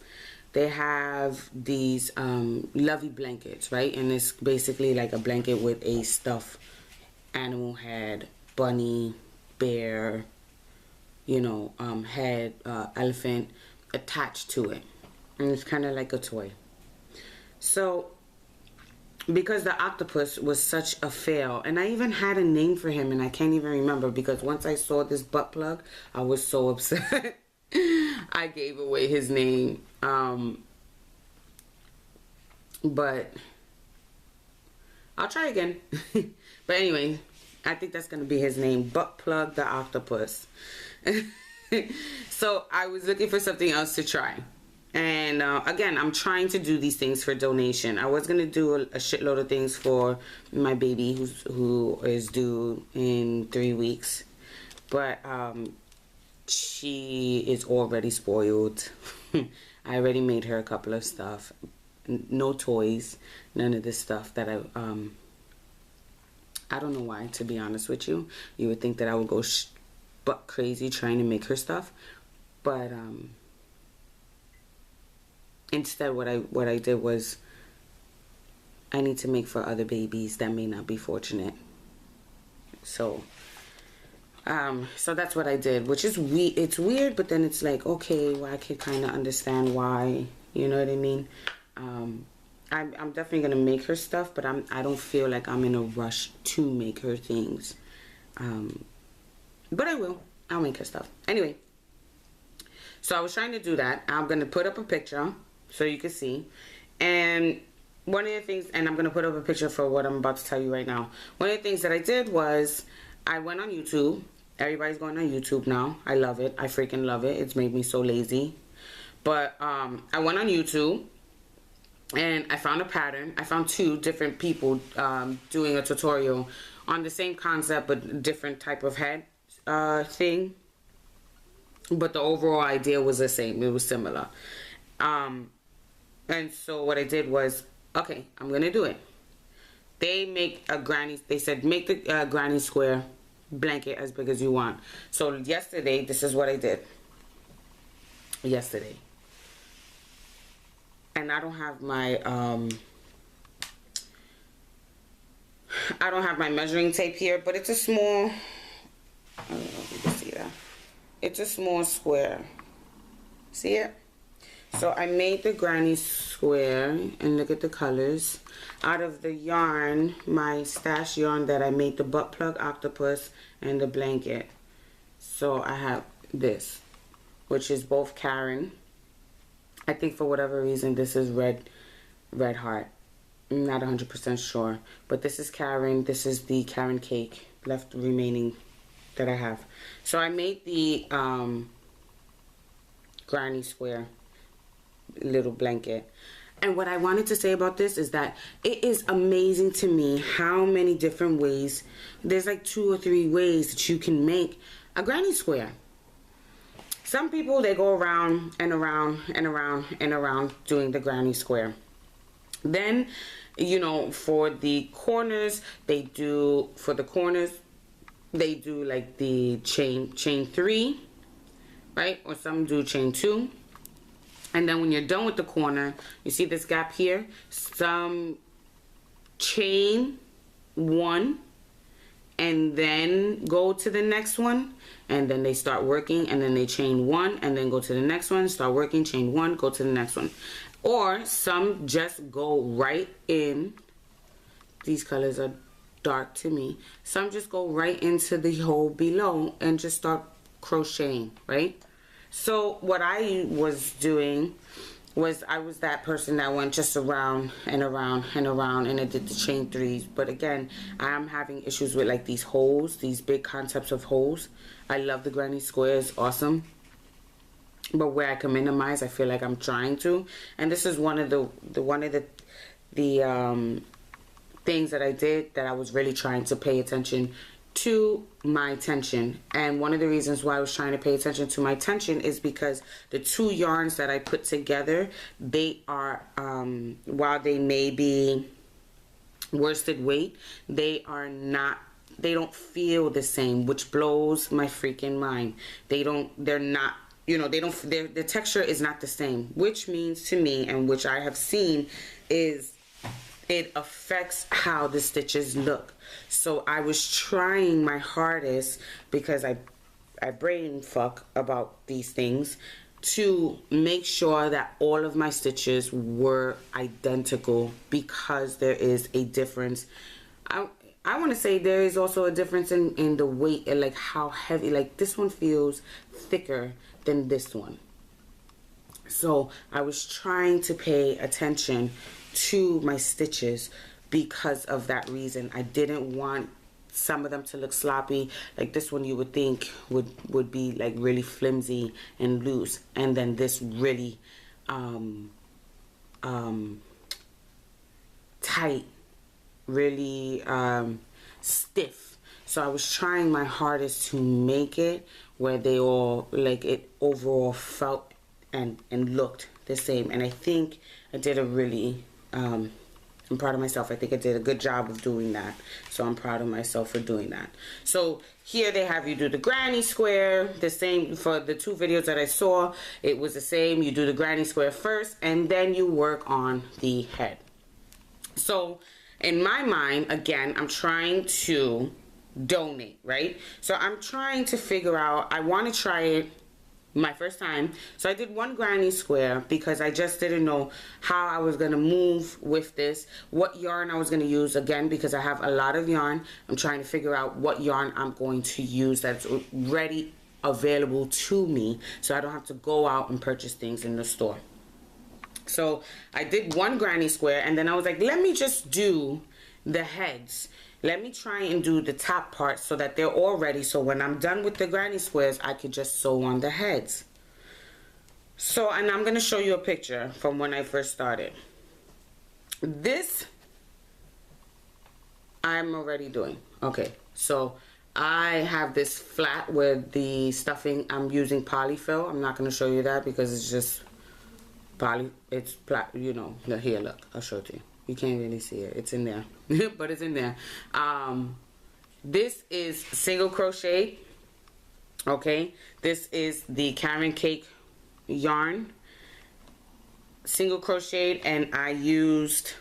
They have these lovey blankets, right? And it's basically like a blanket with a stuffed animal head, bunny, bear, you know, head, elephant attached to it, and it's kind of like a toy. So because the octopus was such a fail, and I even had a name for him, and I can't even remember, because once I saw this butt plug, I was so upset. I gave away his name, but I'll try again. But anyway, I think that's gonna be his name, Butt Plug the Octopus. So I was looking for something else to try. And again, I'm trying to do these things for donation. I was going to do a shitload of things for my baby who is due in 3 weeks. But she is already spoiled. I already made her a couple of stuff. No toys. None of this stuff that I don't know why, to be honest with you. You would think that I would go buck crazy trying to make her stuff. But instead, what I did was, I need to make for other babies that may not be fortunate. So that's what I did, which is it's weird, but then it's like, okay, well, I could kind of understand why, you know what I mean? I'm definitely gonna make her stuff, but I don't feel like I'm in a rush to make her things. But I'll make her stuff anyway. So I was trying to do that. I'm gonna put up a picture so you can see. And one of the things, and I'm going to put up a picture for what I'm about to tell you right now. One of the things that I did was, I went on YouTube. Everybody's going on YouTube now. I love it. I freaking love it. It's made me so lazy. But I went on YouTube, and I found a pattern. I found 2 different people doing a tutorial on the same concept, but different type of head thing. But the overall idea was the same. It was similar. And so what I did was, okay, I'm gonna do it. They make a granny, they said make the granny square blanket as big as you want. So yesterday, this is what I did. Yesterday. And I don't have my measuring tape here, but it's a small, I don't know if you can see that. It's a small square. See it? So I made the granny square, and look at the colors. Out of the yarn, my stash yarn, that I made the butt plug octopus and the blanket. So I have this, which is both Karen. I think for whatever reason this is red heart. I'm not 100% sure. But this is Karen. This is the Karen cake left remaining that I have. So I made the granny square little blanket. And what I wanted to say about this is that it is amazing to me how many different ways, there's like 2 or 3 ways that you can make a granny square. Some people, they go around and around and around and around doing the granny square. Then, you know, for the corners, they do like the chain 3, right? Or some do chain 2. And then when you're done with the corner, you see this gap here? Some chain 1 and then go to the next one, and then they start working, and then they chain 1 and then go to the next one, start working, chain 1, go to the next one. Or some just go right in. These colors are dark to me. Some just go right into the hole below and just start crocheting, right? So what I was doing was, I was that person that went just around and around and around, and I did the chain 3s. But again, I'm having issues with like these holes, these big concepts of holes. I love the granny square, it's awesome. But where I can minimize, I feel like I'm trying to. And this is one of the things that I did that I was really trying to pay attention to my tension. And one of the reasons why I was trying to pay attention to my tension is because the two yarns that I put together, they are, while they may be worsted weight, they don't feel the same, which blows my freaking mind. They're not, the texture is not the same, which means to me, and which I have seen, is it affects how the stitches look. So I was trying my hardest, because I brain fuck about these things, to make sure that all of my stitches were identical, because there is a difference. I want to say there is also a difference in the weight and like how heavy. Like this one feels thicker than this one. So I was trying to pay attention to my stitches because of that reason. I didn't want some of them to look sloppy. Like this one you would think would be like really flimsy and loose, and then this really tight, really stiff. So I was trying my hardest to make it where they all, like, it overall felt and looked the same. And I think I did a really I'm proud of myself. I think I did a good job of doing that. So I'm proud of myself for doing that. So here they have you do the granny square. The same for the two videos that I saw. It was the same. You do the granny square first, and then you work on the head. So in my mind, again, I'm trying to donate, right? So I'm trying to figure out, I want to try it my first time. So I did one granny square because I just didn't know how I was going to move with this, what yarn I was going to use, again, because I have a lot of yarn. I'm trying to figure out what yarn I'm going to use that's ready, available to me, so I don't have to go out and purchase things in the store. So I did one granny square, and then I was like, let me just do the heads. Let me try and do the top part so that they're all ready, so when I'm done with the granny squares, I could just sew on the heads. So, and I'm going to show you a picture from when I first started. This I'm already doing. Okay, so I have this flat with the stuffing. I'm using polyfill. I'm not going to show you that because it's just poly. It's plat. You know. Here, look. I'll show it to you. You can't really see it. It's in there, but it's in there. This is single crochet. Okay, this is the Caron Cake yarn, single crocheted, and I used,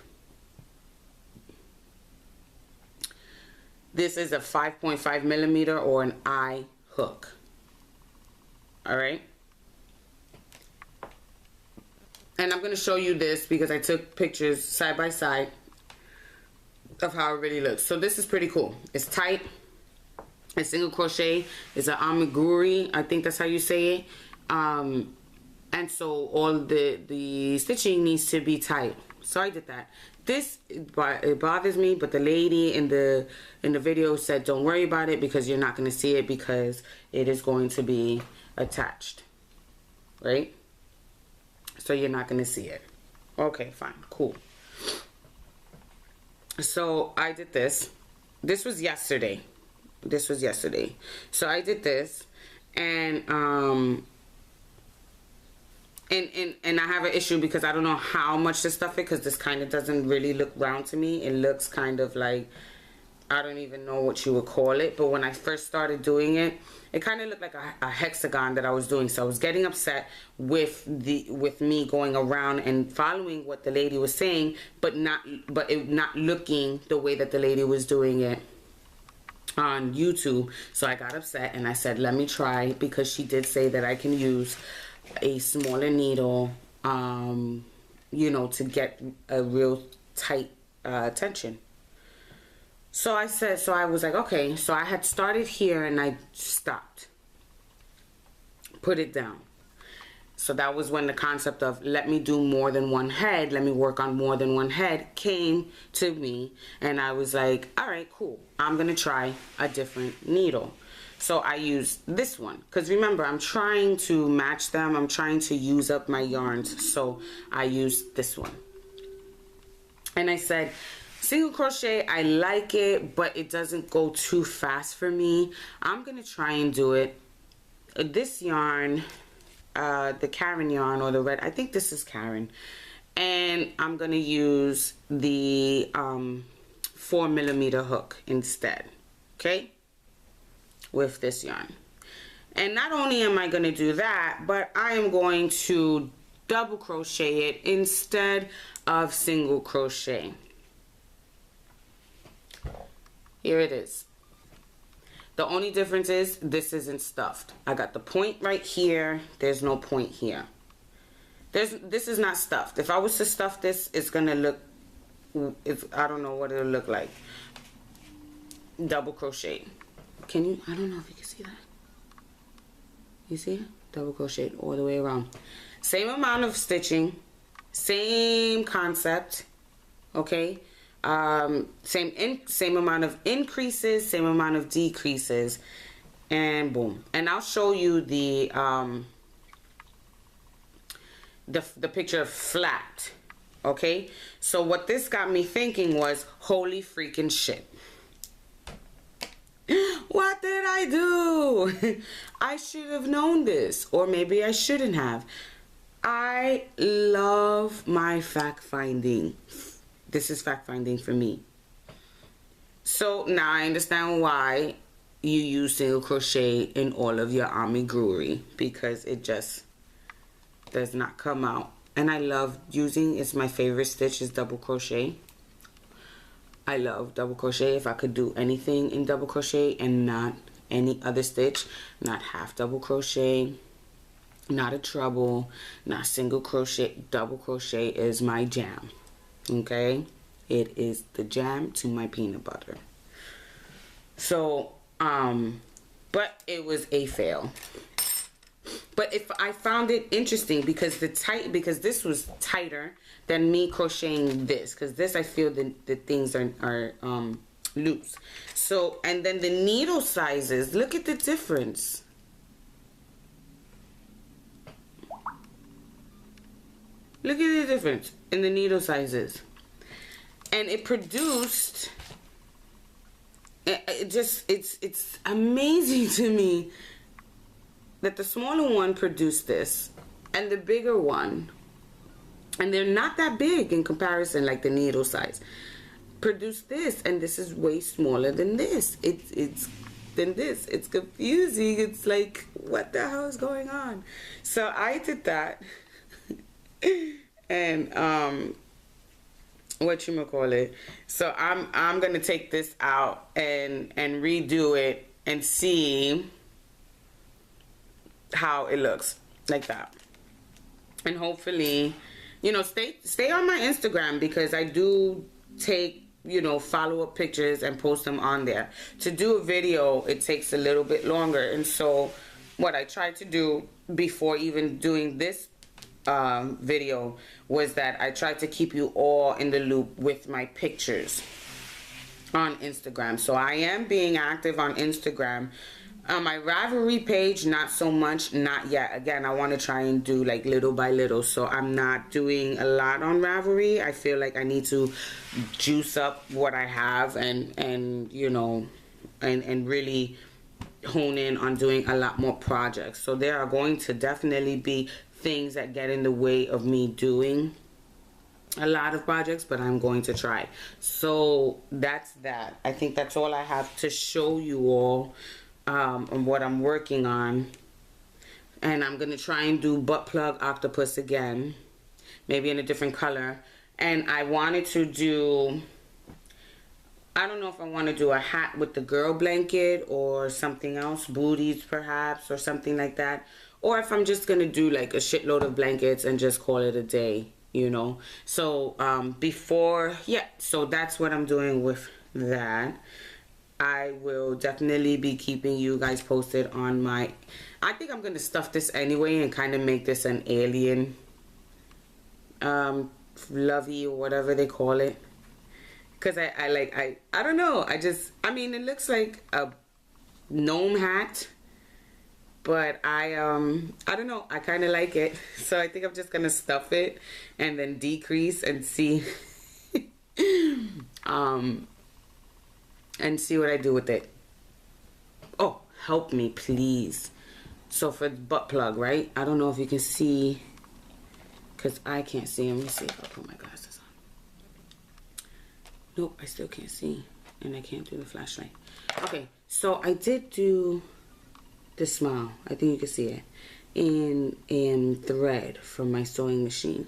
this is a 5.5 millimeter or an eye hook. All right. And I'm going to show you this because I took pictures side by side of how it really looks. So this is pretty cool. It's tight. It's single crochet. It's an amigurumi. I think that's how you say it. And so all the stitching needs to be tight. So I did that. This, it bothers me, but the lady in the video said don't worry about it because you're not going to see it because it is going to be attached. Right? So you're not going to see it. Okay, fine. Cool. So I did this. This was yesterday. This was yesterday. So I did this. And I have an issue because I don't know how much to stuff it because this kind of doesn't really look round to me. It looks kind of like, I don't even know what you would call it. But when I first started doing it, it kind of looked like a hexagon that I was doing. So I was getting upset with me going around and following what the lady was saying, but it not looking the way that the lady was doing it on YouTube. So I got upset and I said, let me try, because she did say that I can use a smaller needle, you know, to get a real tight tension. So I was like, okay. So I had started here and I stopped. Put it down. So that was when the concept of let me do more than one head, let me work on more than one head came to me. And I was like, all right, cool. I'm going to try a different needle. So I used this one. Because remember, I'm trying to match them. I'm trying to use up my yarns. So I used this one. And I said, Single crochet, I like it, but it doesn't go too fast for me. I'm gonna try and do it. This yarn, the Karen yarn, or the red, I think this is Karen, and I'm gonna use the 4mm hook instead, okay, with this yarn. And not only am I gonna do that, but I am going to double crochet it instead of single crochet. Here it is. The only difference is this isn't stuffed. I got the point right here. There's no point here. This is not stuffed. If I was to stuff this, it's gonna look, I don't know what it'll look like. Double crochet. Can you, I don't know if you can see that. You see? Double crochet all the way around. Same amount of stitching, same concept, okay? Same amount of increases, same amount of decreases, and boom. And I'll show you the picture of flat, okay? So what this got me thinking was, holy freaking shit. What did I do? I should have known this, or maybe I shouldn't have. I love my fact finding. This is fact finding for me. So now I understand why you use single crochet in all of your amigurumi, because it just does not come out. And I love using, it's my favorite stitch is double crochet. I love double crochet. If I could do anything in double crochet and not any other stitch, not half double crochet, not a treble, not single crochet, double crochet is my jam. Okay, it is the jam to my peanut butter. So but it was a fail. But if I found it interesting because because this was tighter than me crocheting this, because this I feel the things are loose. So, and then the needle sizes, look at the difference. Look at the difference in the needle sizes. And it produced, it's amazing to me that the smaller one produced this and the bigger one, and they're not that big in comparison, like the needle size, produced this, and this is way smaller than this. It's than this. It's confusing. It's like, what the hell is going on? So I did that. And whatchamacallit, so I'm gonna take this out and redo it and see how it looks like that. And hopefully, you know, stay on my Instagram, because I do take, you know, follow-up pictures and post them on there. To do a video, it takes a little bit longer, and so what I tried to do before even doing this video was that I tried to keep you all in the loop with my pictures on Instagram. So I am being active on Instagram. My Ravelry page, not so much, not yet. Again, I want to try and do like little by little, so I'm not doing a lot on Ravelry. I feel like I need to juice up what I have and you know, and really hone in on doing a lot more projects. So there are going to definitely be things that get in the way of me doing a lot of projects, but I'm going to try. So that's that. I think that's all I have to show you all on what I'm working on. And I'm gonna try and do butt plug octopus again, maybe in a different color. And I wanted to do, I don't know if I want to do a hat with the girl blanket or something else, booties perhaps, or something like that. Or if I'm just going to do like a shitload of blankets and just call it a day, you know. So so that's what I'm doing with that. I will definitely be keeping you guys posted on my, I think I'm going to stuff this anyway and kind of make this an alien lovey or whatever they call it. Because I don't know. I mean, it looks like a gnome hat. But I don't know. I kind of like it. So I think I'm just going to stuff it and then decrease and see. and see what I do with it. Oh, help me, please. So for the butt plug, right? I don't know if you can see, because I can't see. Let me see if I put my glasses on. Nope, I still can't see. And I can't do the flashlight. Okay, so I did do the smile. I think you can see it. In thread from my sewing machine.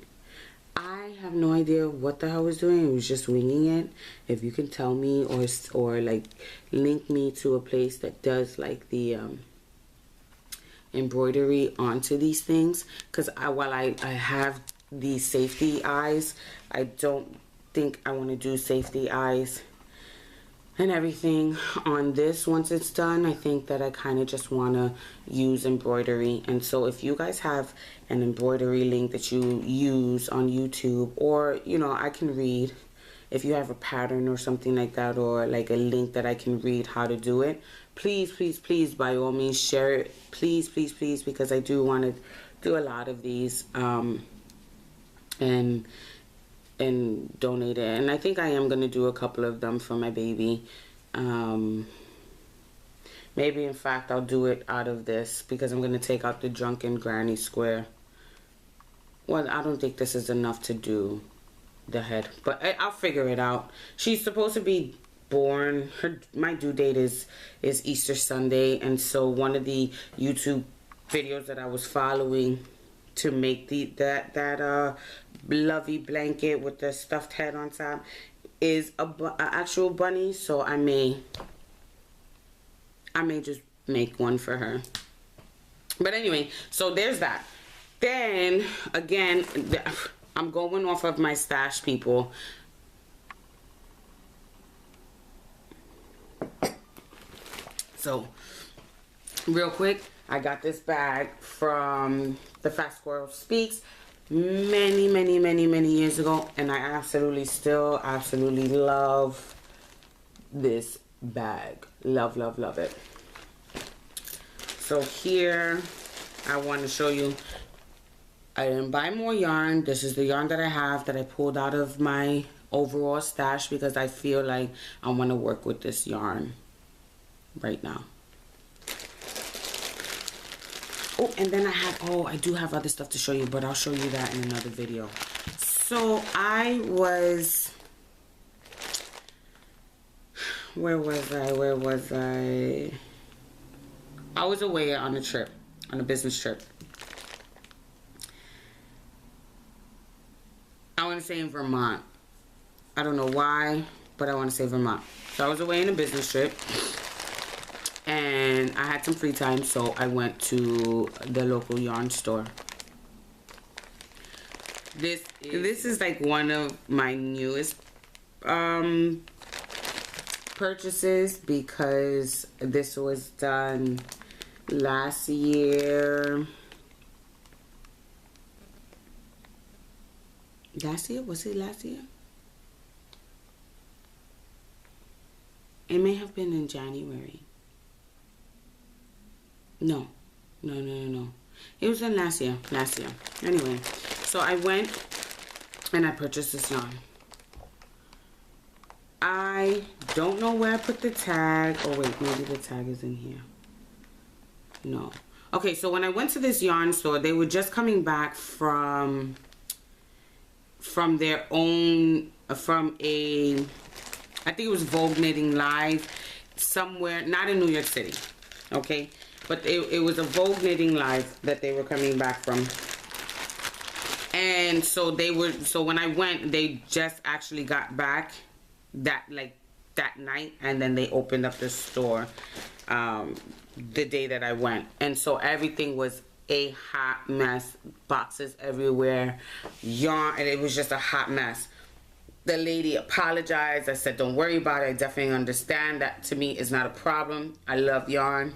I have no idea what the hell I was doing. I was just winging it. If you can tell me or like link me to a place that does like the embroidery onto these things, because while I have these safety eyes, I don't think I want to do safety eyes and everything on this once it's done. I think that I kind of just want to use embroidery. And so if you guys have an embroidery link that you use on YouTube, or you know, I can read, if you have a pattern or something like that, or like a link that I can read how to do it, please, please, please, by all means, share it. Please, please, please, because I do want to do a lot of these and donate it. And I think I am going to do a couple of them for my baby. Maybe in fact I'll do it out of this, because I'm going to take out the Drunken Granny square. Well, I don't think this is enough to do the head, but I'll figure it out. She's supposed to be born, my due date is Easter Sunday, and so one of the YouTube videos that I was following to make that lovey blanket with the stuffed head on top is a actual bunny, so I may just make one for her. But anyway, so there's that. Then again, I'm going off of my stash, people. So real quick, I got this bag from the Fat Squirrel Speaks many years ago, and I absolutely love this bag. Love it. So here I want to show you, I didn't buy more yarn. This is the yarn that I have that I pulled out of my overall stash, because I feel like I want to work with this yarn right now. Oh, and then I do have other stuff to show you, but I'll show you that in another video. So I was, where was I? I was away on a trip, on a business trip. I want to say in Vermont. I don't know why, but I want to say Vermont. So I was away on a business trip, and I had some free time, so I went to the local yarn store. This is like one of my newest purchases, because this was done last year. Was it last year? It may have been in January. No. It was in last year. Anyway, so I went and I purchased this yarn. I don't know where I put the tag. Oh wait, maybe the tag is in here. No. Okay, so when I went to this yarn store, they were just coming back from their own, from a, I think it was Vogue Knitting Live somewhere, not in New York City, okay? But it was a Vogue Knitting Live that they were coming back from. And so so when I went, they just actually got back that night, and then they opened up the store the day that I went. And so everything was a hot mess, boxes everywhere, yarn, and it was just a hot mess. The lady apologized. I said, don't worry about it, I definitely understand. That to me is not a problem. I love yarn.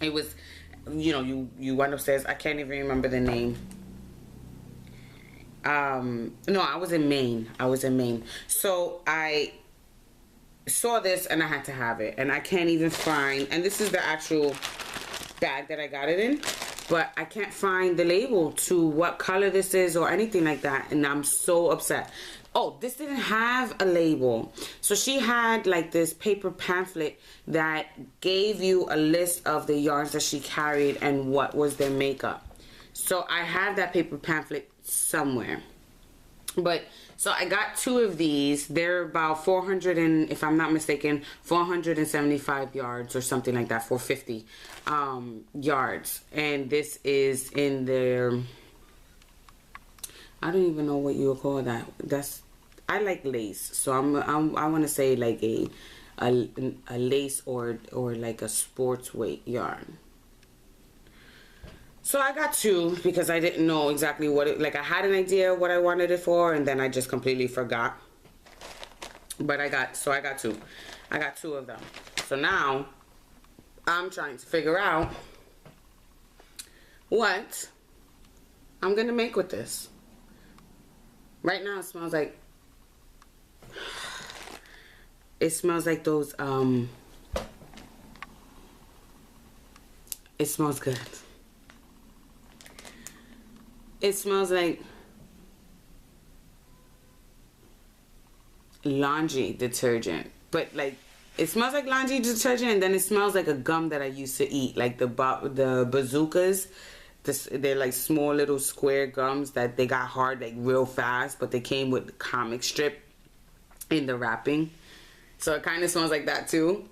It was, you know, you went upstairs, I can't even remember the name. No, I was in Maine. So I saw this and I had to have it, and I can't even find, and this is the actual bag that I got it in. but I can't find the label to what color this is or anything like that, and I'm so upset. Oh, this didn't have a label. So she had like this paper pamphlet that gave you a list of the yarns that she carried and what was their makeup. So I have that paper pamphlet somewhere. But so I got 2 of these. They're about 400 and, if I'm not mistaken, 475 yards or something like that, 450 yards. And this is in their, I don't even know what you would call that. I like lace, so I want to say like a lace or like a sports weight yarn. So I got 2 because I didn't know exactly what it, like I had an idea what I wanted it for, and then I just completely forgot. But I got 2. I got 2 of them. So now I'm trying to figure out what I'm gonna make with this. Right now it smells like those it smells good. It smells like laundry detergent, but like it smells like laundry detergent, and then it smells like a gum that I used to eat, like the bazookas. They're like small little square gums that they got hard like real fast, but they came with the comic strip in the wrapping. So it kind of smells like that too,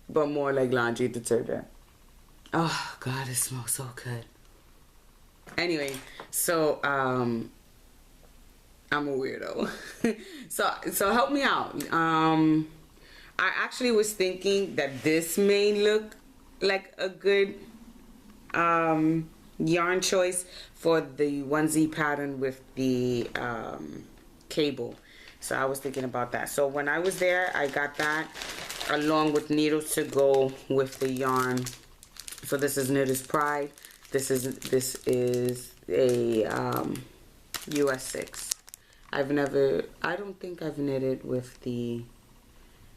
but more like laundry detergent. Oh God, it smells so good. Anyway, so I'm a weirdo. so help me out. I actually was thinking that this may look like a good yarn choice for the onesie pattern with the cable. So I was thinking about that. So when I was there, I got that along with needles to go with the yarn. So this is Knitter's Pride. This is a US 6. I don't think I've knitted with the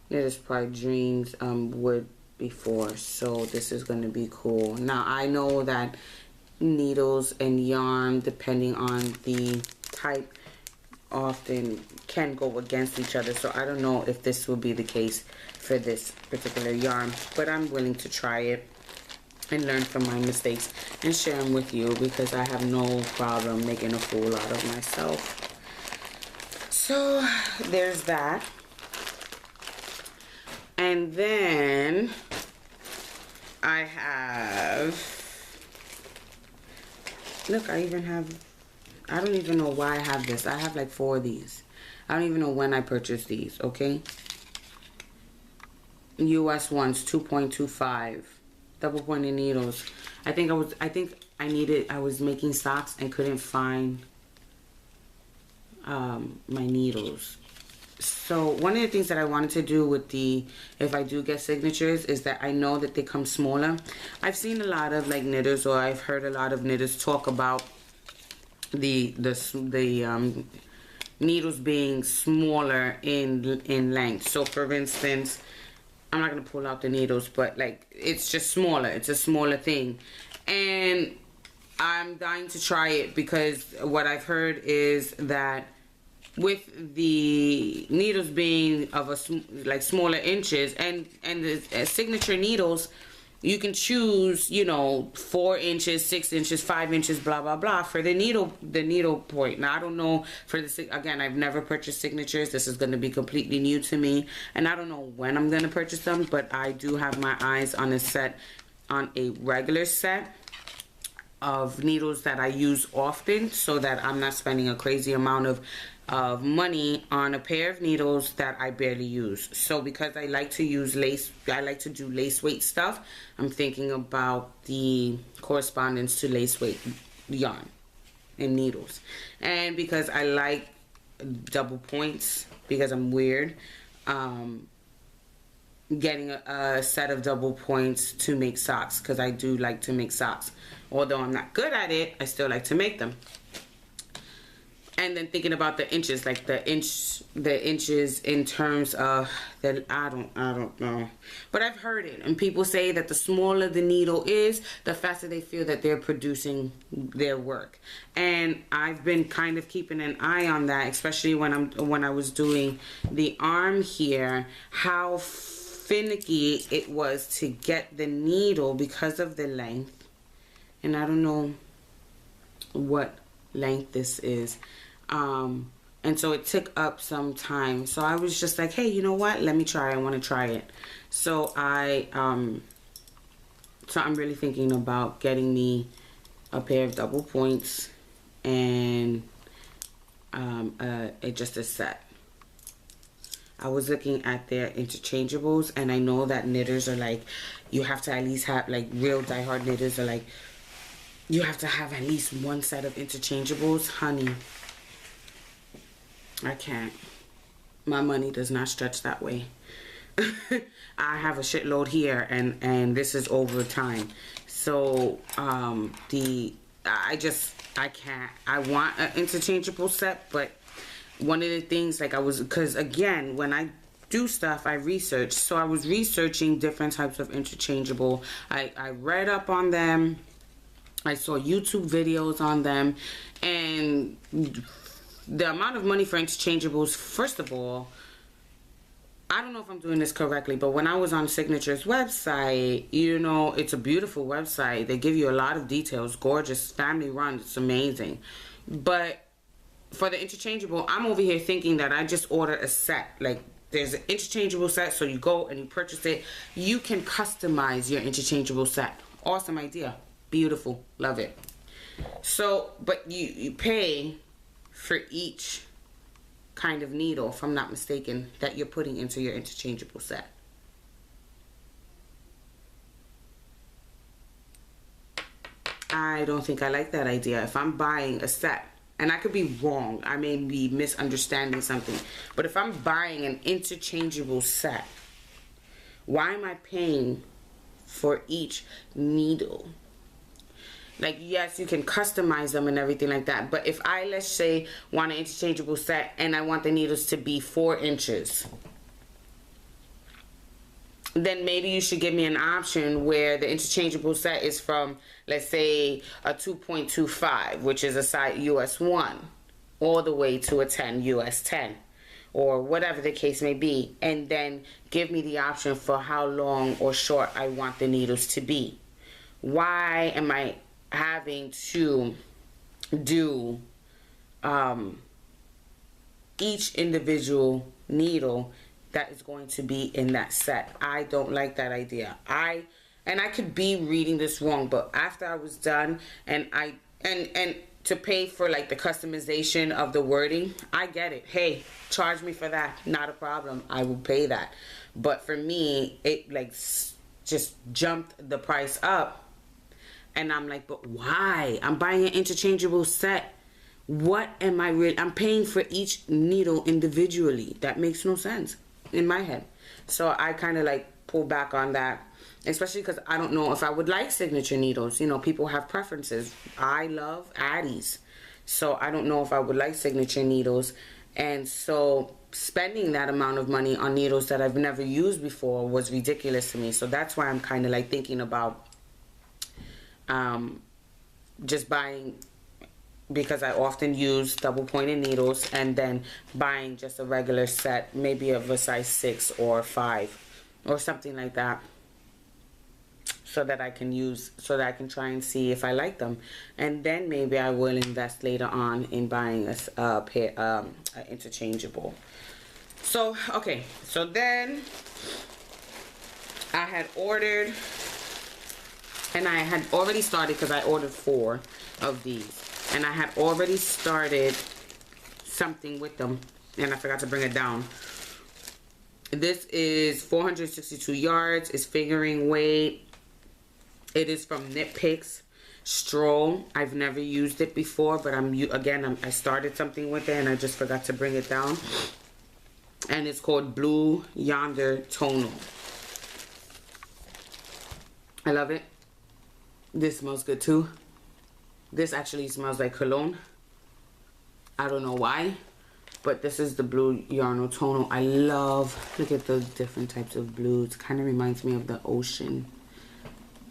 Knitter's Pride Dreams wood before, so this is going to be cool. Now I know that needles and yarn, depending on the type, often can go against each other, so I don't know if this will be the case for this particular yarn, but I'm willing to try it and learn from my mistakes and share them with you, because I have no problem making a fool out of myself. So there's that. And then I have, look, I don't even know why I have this. I have like 4 of these. I don't even know when I purchased these, okay? US ones, 2.25. Double pointed needles. I was making socks and couldn't find my needles. So one of the things that I wanted to do with if I do get signatures, is that I know that they come smaller. I've seen a lot of like knitters, or I've heard a lot of knitters talk about the needles being smaller in length. So for instance, I'm not going to pull out the needles, but like it's just smaller. It's a smaller thing. And I'm dying to try it, because what I've heard is that with the needles being of like smaller inches, and the signature needles, you can choose, 4 inches, 6 inches, 5 inches, blah blah blah for the needle point. Now I don't know for again, I've never purchased signatures. This is going to be completely new to me, and I don't know when I'm going to purchase them, but I do have my eyes on a regular set of needles that I use often, so that I'm not spending a crazy amount of money on a pair of needles that I barely use. So because I like to use lace, I like to do lace weight stuff, I'm thinking about the correspondence to lace weight yarn and needles. And because I like double points, because I'm weird, getting a set of double points to make socks, because I do like to make socks. Although I'm not good at it, I still like to make them. And then thinking about the inches, like the inches in terms of that, I don't know, but I've heard it, and people say that the smaller the needle is, the faster they feel that they're producing their work. And I've been kind of keeping an eye on that, especially when I was doing the arm here, how finicky it was to get the needle because of the length. And I don't know what length this is, and so it took up some time. So I was just like, hey, you know what, let me try. I want to try it. So I'm really thinking about getting me a pair of double points and just a set. I was looking at their interchangeables, and I know that knitters are like, you have to at least have, like, real diehard knitters are like, you have to have at least one set of interchangeables. Honey, I can't. My money does not stretch that way. I have a shitload here, and this is over time. So I can't. I want an interchangeable set, but one of the things, like, because again, when I do stuff, I research. So I was researching different types of interchangeable. I read up on them. I saw YouTube videos on them, and the amount of money for interchangeables, first of all, I don't know if I'm doing this correctly, but when I was on Signature's website, you know, it's a beautiful website. They give you a lot of details, gorgeous, family run, it's amazing. But for the interchangeable, I'm over here thinking that I just order a set. Like, there's an interchangeable set, so you go and you purchase it. You can customize your interchangeable set. Awesome idea. Beautiful. Love it. So, but you pay for each kind of needle, if I'm not mistaken, that you're putting into your interchangeable set. I don't think I like that idea. If I'm buying a set, and I could be wrong, I may be misunderstanding something, but if I'm buying an interchangeable set, why am I paying for each needle? Like, yes, you can customize them and everything like that, but if I, let's say, want an interchangeable set and I want the needles to be 4 inches, then maybe you should give me an option where the interchangeable set is from, let's say, a 2.25, which is a size US 1, all the way to a 10 US 10, or whatever the case may be, and then give me the option for how long or short I want the needles to be. Why am I having to do each individual needle that is going to be in that set? I don't like that idea. And I could be reading this wrong, but after I was done and to pay for, like, the customization of the wording, I get it. Hey, charge me for that. Not a problem. I will pay that. But for me, it, like, just jumped the price up. And I'm like, but why? I'm buying an interchangeable set. What am I really? I'm paying for each needle individually. That makes no sense in my head. So I kind of, like, pull back on that, especially because I don't know if I would like signature needles. You know, people have preferences. I love Addies, so I don't know if I would like signature needles. And so spending that amount of money on needles that I've never used before was ridiculous to me. So that's why I'm kind of, like, thinking about just buying, because I often use double pointed needles, and then buying just a regular set, maybe of a size 6 or 5 or something like that, so that I can use, so that I can try and see if I like them, and then maybe I will invest later on in buying a pair interchangeable. So okay, so then I had ordered, and I had already started, because I ordered 4 of these, and I had already started something with them, and I forgot to bring it down. This is 462 yards. It's figuring weight. It is from Knit Picks Stroll. I've never used it before, but I started something with it, and I just forgot to bring it down. And it's called Blue Yonder Tonal. I love it. This smells good too. This actually smells like cologne. I don't know why, but this is the blue Yarn Otono. I love, look at the different types of blues. Kind of reminds me of the ocean.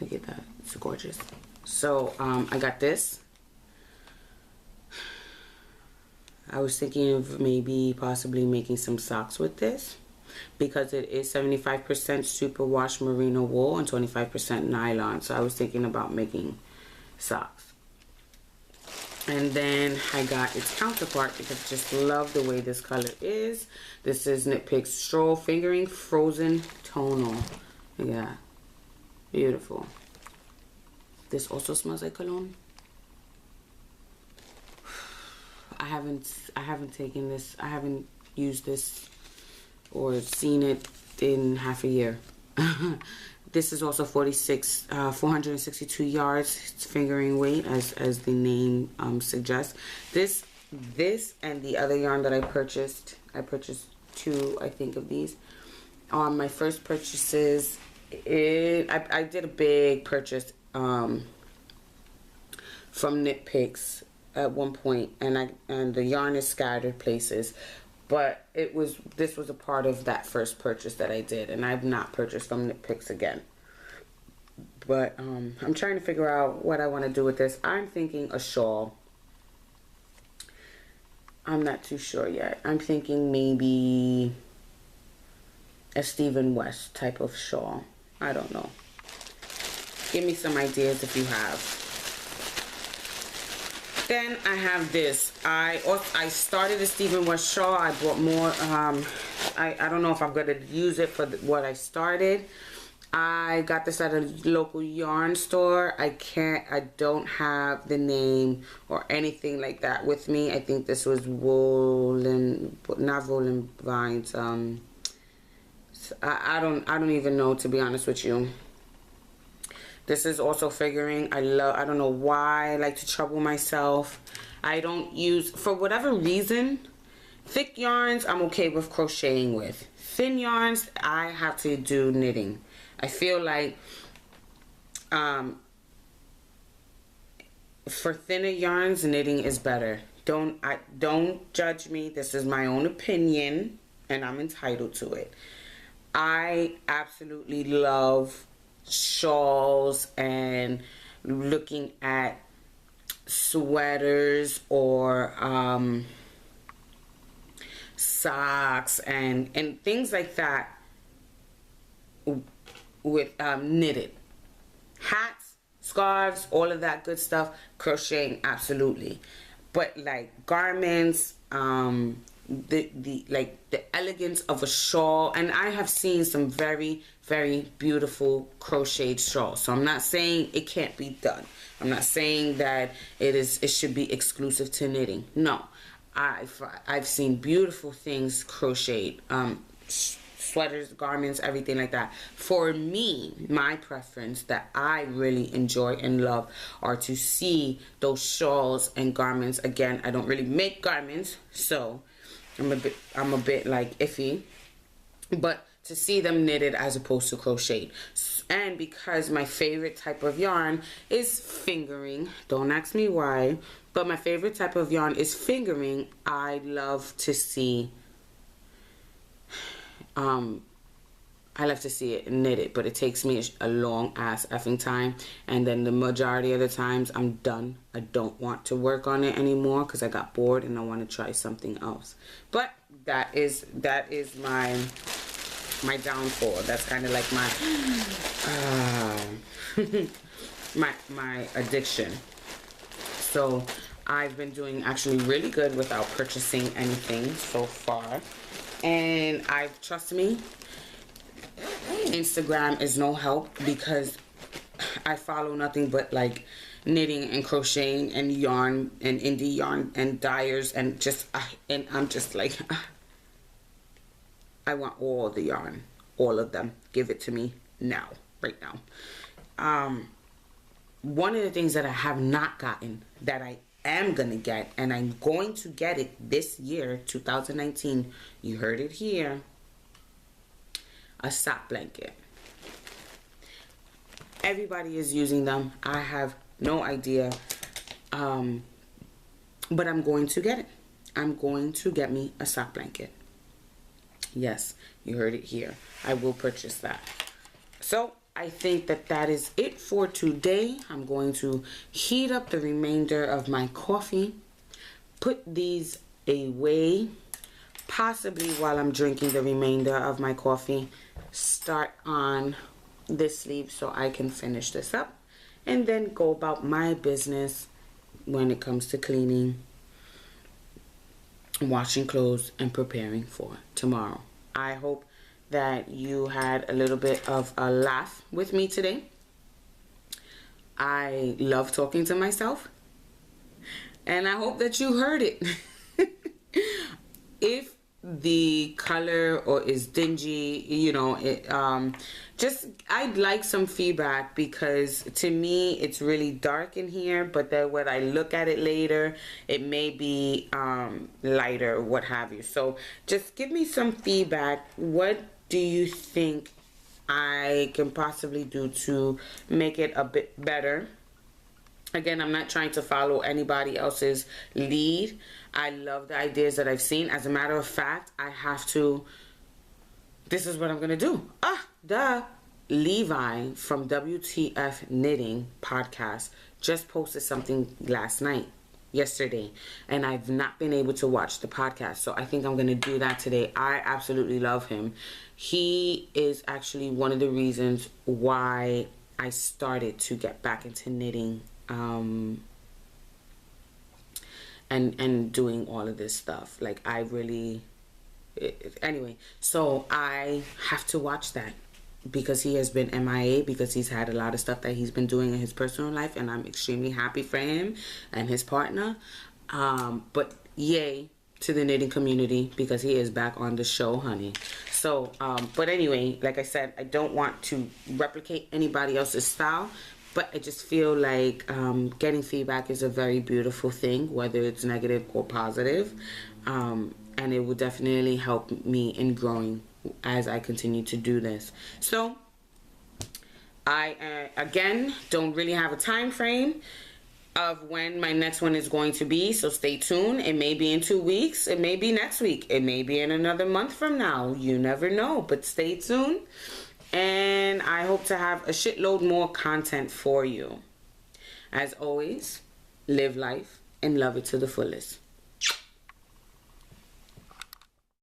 Look at that, it's gorgeous. So I got this. I was thinking of maybe possibly making some socks with this, because it is 75% superwash merino wool and 25% nylon. So I was thinking about making socks. And then I got its counterpart because I just love the way this color is. This is Knit Picks Stroll Fingering Frozen Tonal. Look at that. Beautiful. This also smells like cologne. I haven't taken this, I haven't used this or seen it in half a year. This is also 462 yards. It's fingering weight, as the name suggests. This and the other yarn that I purchased two, I think, of these. My first purchases, I did a big purchase from Knit Picks at one point, and the yarn is scattered places, but this was a part of that first purchase that I did, and I've not purchased from Knit Picks again. But I'm trying to figure out what I want to do with this. I'm thinking a shawl. I'm not too sure yet. I'm thinking maybe a Stephen West type of shawl. I don't know. Give me some ideas if you have. Then I have this. I started a Stephen West shawl. I bought more. I don't know if I'm going to use it for what I started. I got this at a local yarn store. I don't have the name or anything like that with me. I think this was not Woolen Vines. I don't even know, to be honest with you. This is also fingering. I don't know why I like to trouble myself. I don't use, for whatever reason, thick yarns I'm okay with crocheting with. Thin yarns, I have to do knitting. I feel like for thinner yarns, knitting is better. Don't judge me. This is my own opinion, and I'm entitled to it. I absolutely love shawls and looking at sweaters or socks and things like that with knitted. Hats, scarves, all of that good stuff, crocheting, absolutely. But like garments, the elegance of a shawl, and I have seen some very, very beautiful crocheted shawls. So I'm not saying it can't be done. I'm not saying that it should be exclusive to knitting. No, I've seen beautiful things crocheted, sweaters, garments, everything like that. For me, my preference that I really enjoy and love are to see those shawls and garments. Again, I don't really make garments, so I'm a bit like iffy, but to see them knitted as opposed to crocheted. And because my favorite type of yarn is fingering, don't ask me why, but my favorite type of yarn is fingering, I love to see it knitted, but it takes me a long ass effing time, and then the majority of the times I'm done. I don't want to work on it anymore because I got bored and I want to try something else. But that is my downfall. That's kind of like my my addiction. So I've been doing actually really good without purchasing anything so far, and trust me, Instagram is no help because I follow nothing but like knitting and crocheting and yarn and indie yarn and dyers and I'm just like I want all the yarn, all of them. Give it to me now, right now. One of the things that I have not gotten that I am gonna get, and I'm going to get it this year, 2019, you heard it here, a sock blanket. Everybody is using them. I have no idea, but I'm going to get it. I'm going to get me a sock blanket. Yes, you heard it here. I will purchase that. So I think that is it for today. I'm going to heat up the remainder of my coffee, put these away, possibly while I'm drinking the remainder of my coffee, start on this sleeve so I can finish this up, and then go about my business when it comes to cleaning, washing clothes, and preparing for tomorrow. I hope that you had a little bit of a laugh with me today. I love talking to myself, and I hope that you heard it. If the color or is dingy, you know, just I'd like some feedback, because to me it's really dark in here, but then when I look at it later, it may be lighter, what have you. So just give me some feedback. What do you think I can possibly do to make it a bit better? Again, I'm not trying to follow anybody else's lead. I love the ideas that I've seen. As a matter of fact, this is what I'm going to do. Levi from WTF Knitting podcast just posted something yesterday, and I've not been able to watch the podcast. So I think I'm going to do that today. I absolutely love him. He is actually one of the reasons why I started to get back into knitting and doing all of this stuff. Like, I really anyway, so I have to watch that, because he has been MIA, because he's had a lot of stuff that he's been doing in his personal life, and I'm extremely happy for him and his partner. But yay to the knitting community, because he is back on the show, honey. So but anyway, like I said, I don't want to replicate anybody else's style, but I just feel like getting feedback is a very beautiful thing, whether it's negative or positive. And it will definitely help me in growing as I continue to do this. So I, again, don't really have a time frame of when my next one is going to be. So stay tuned. It may be in 2 weeks. It may be next week. It may be in another month from now. You never know. But stay tuned. And I hope to have a shitload more content for you. As always, live life and love it to the fullest.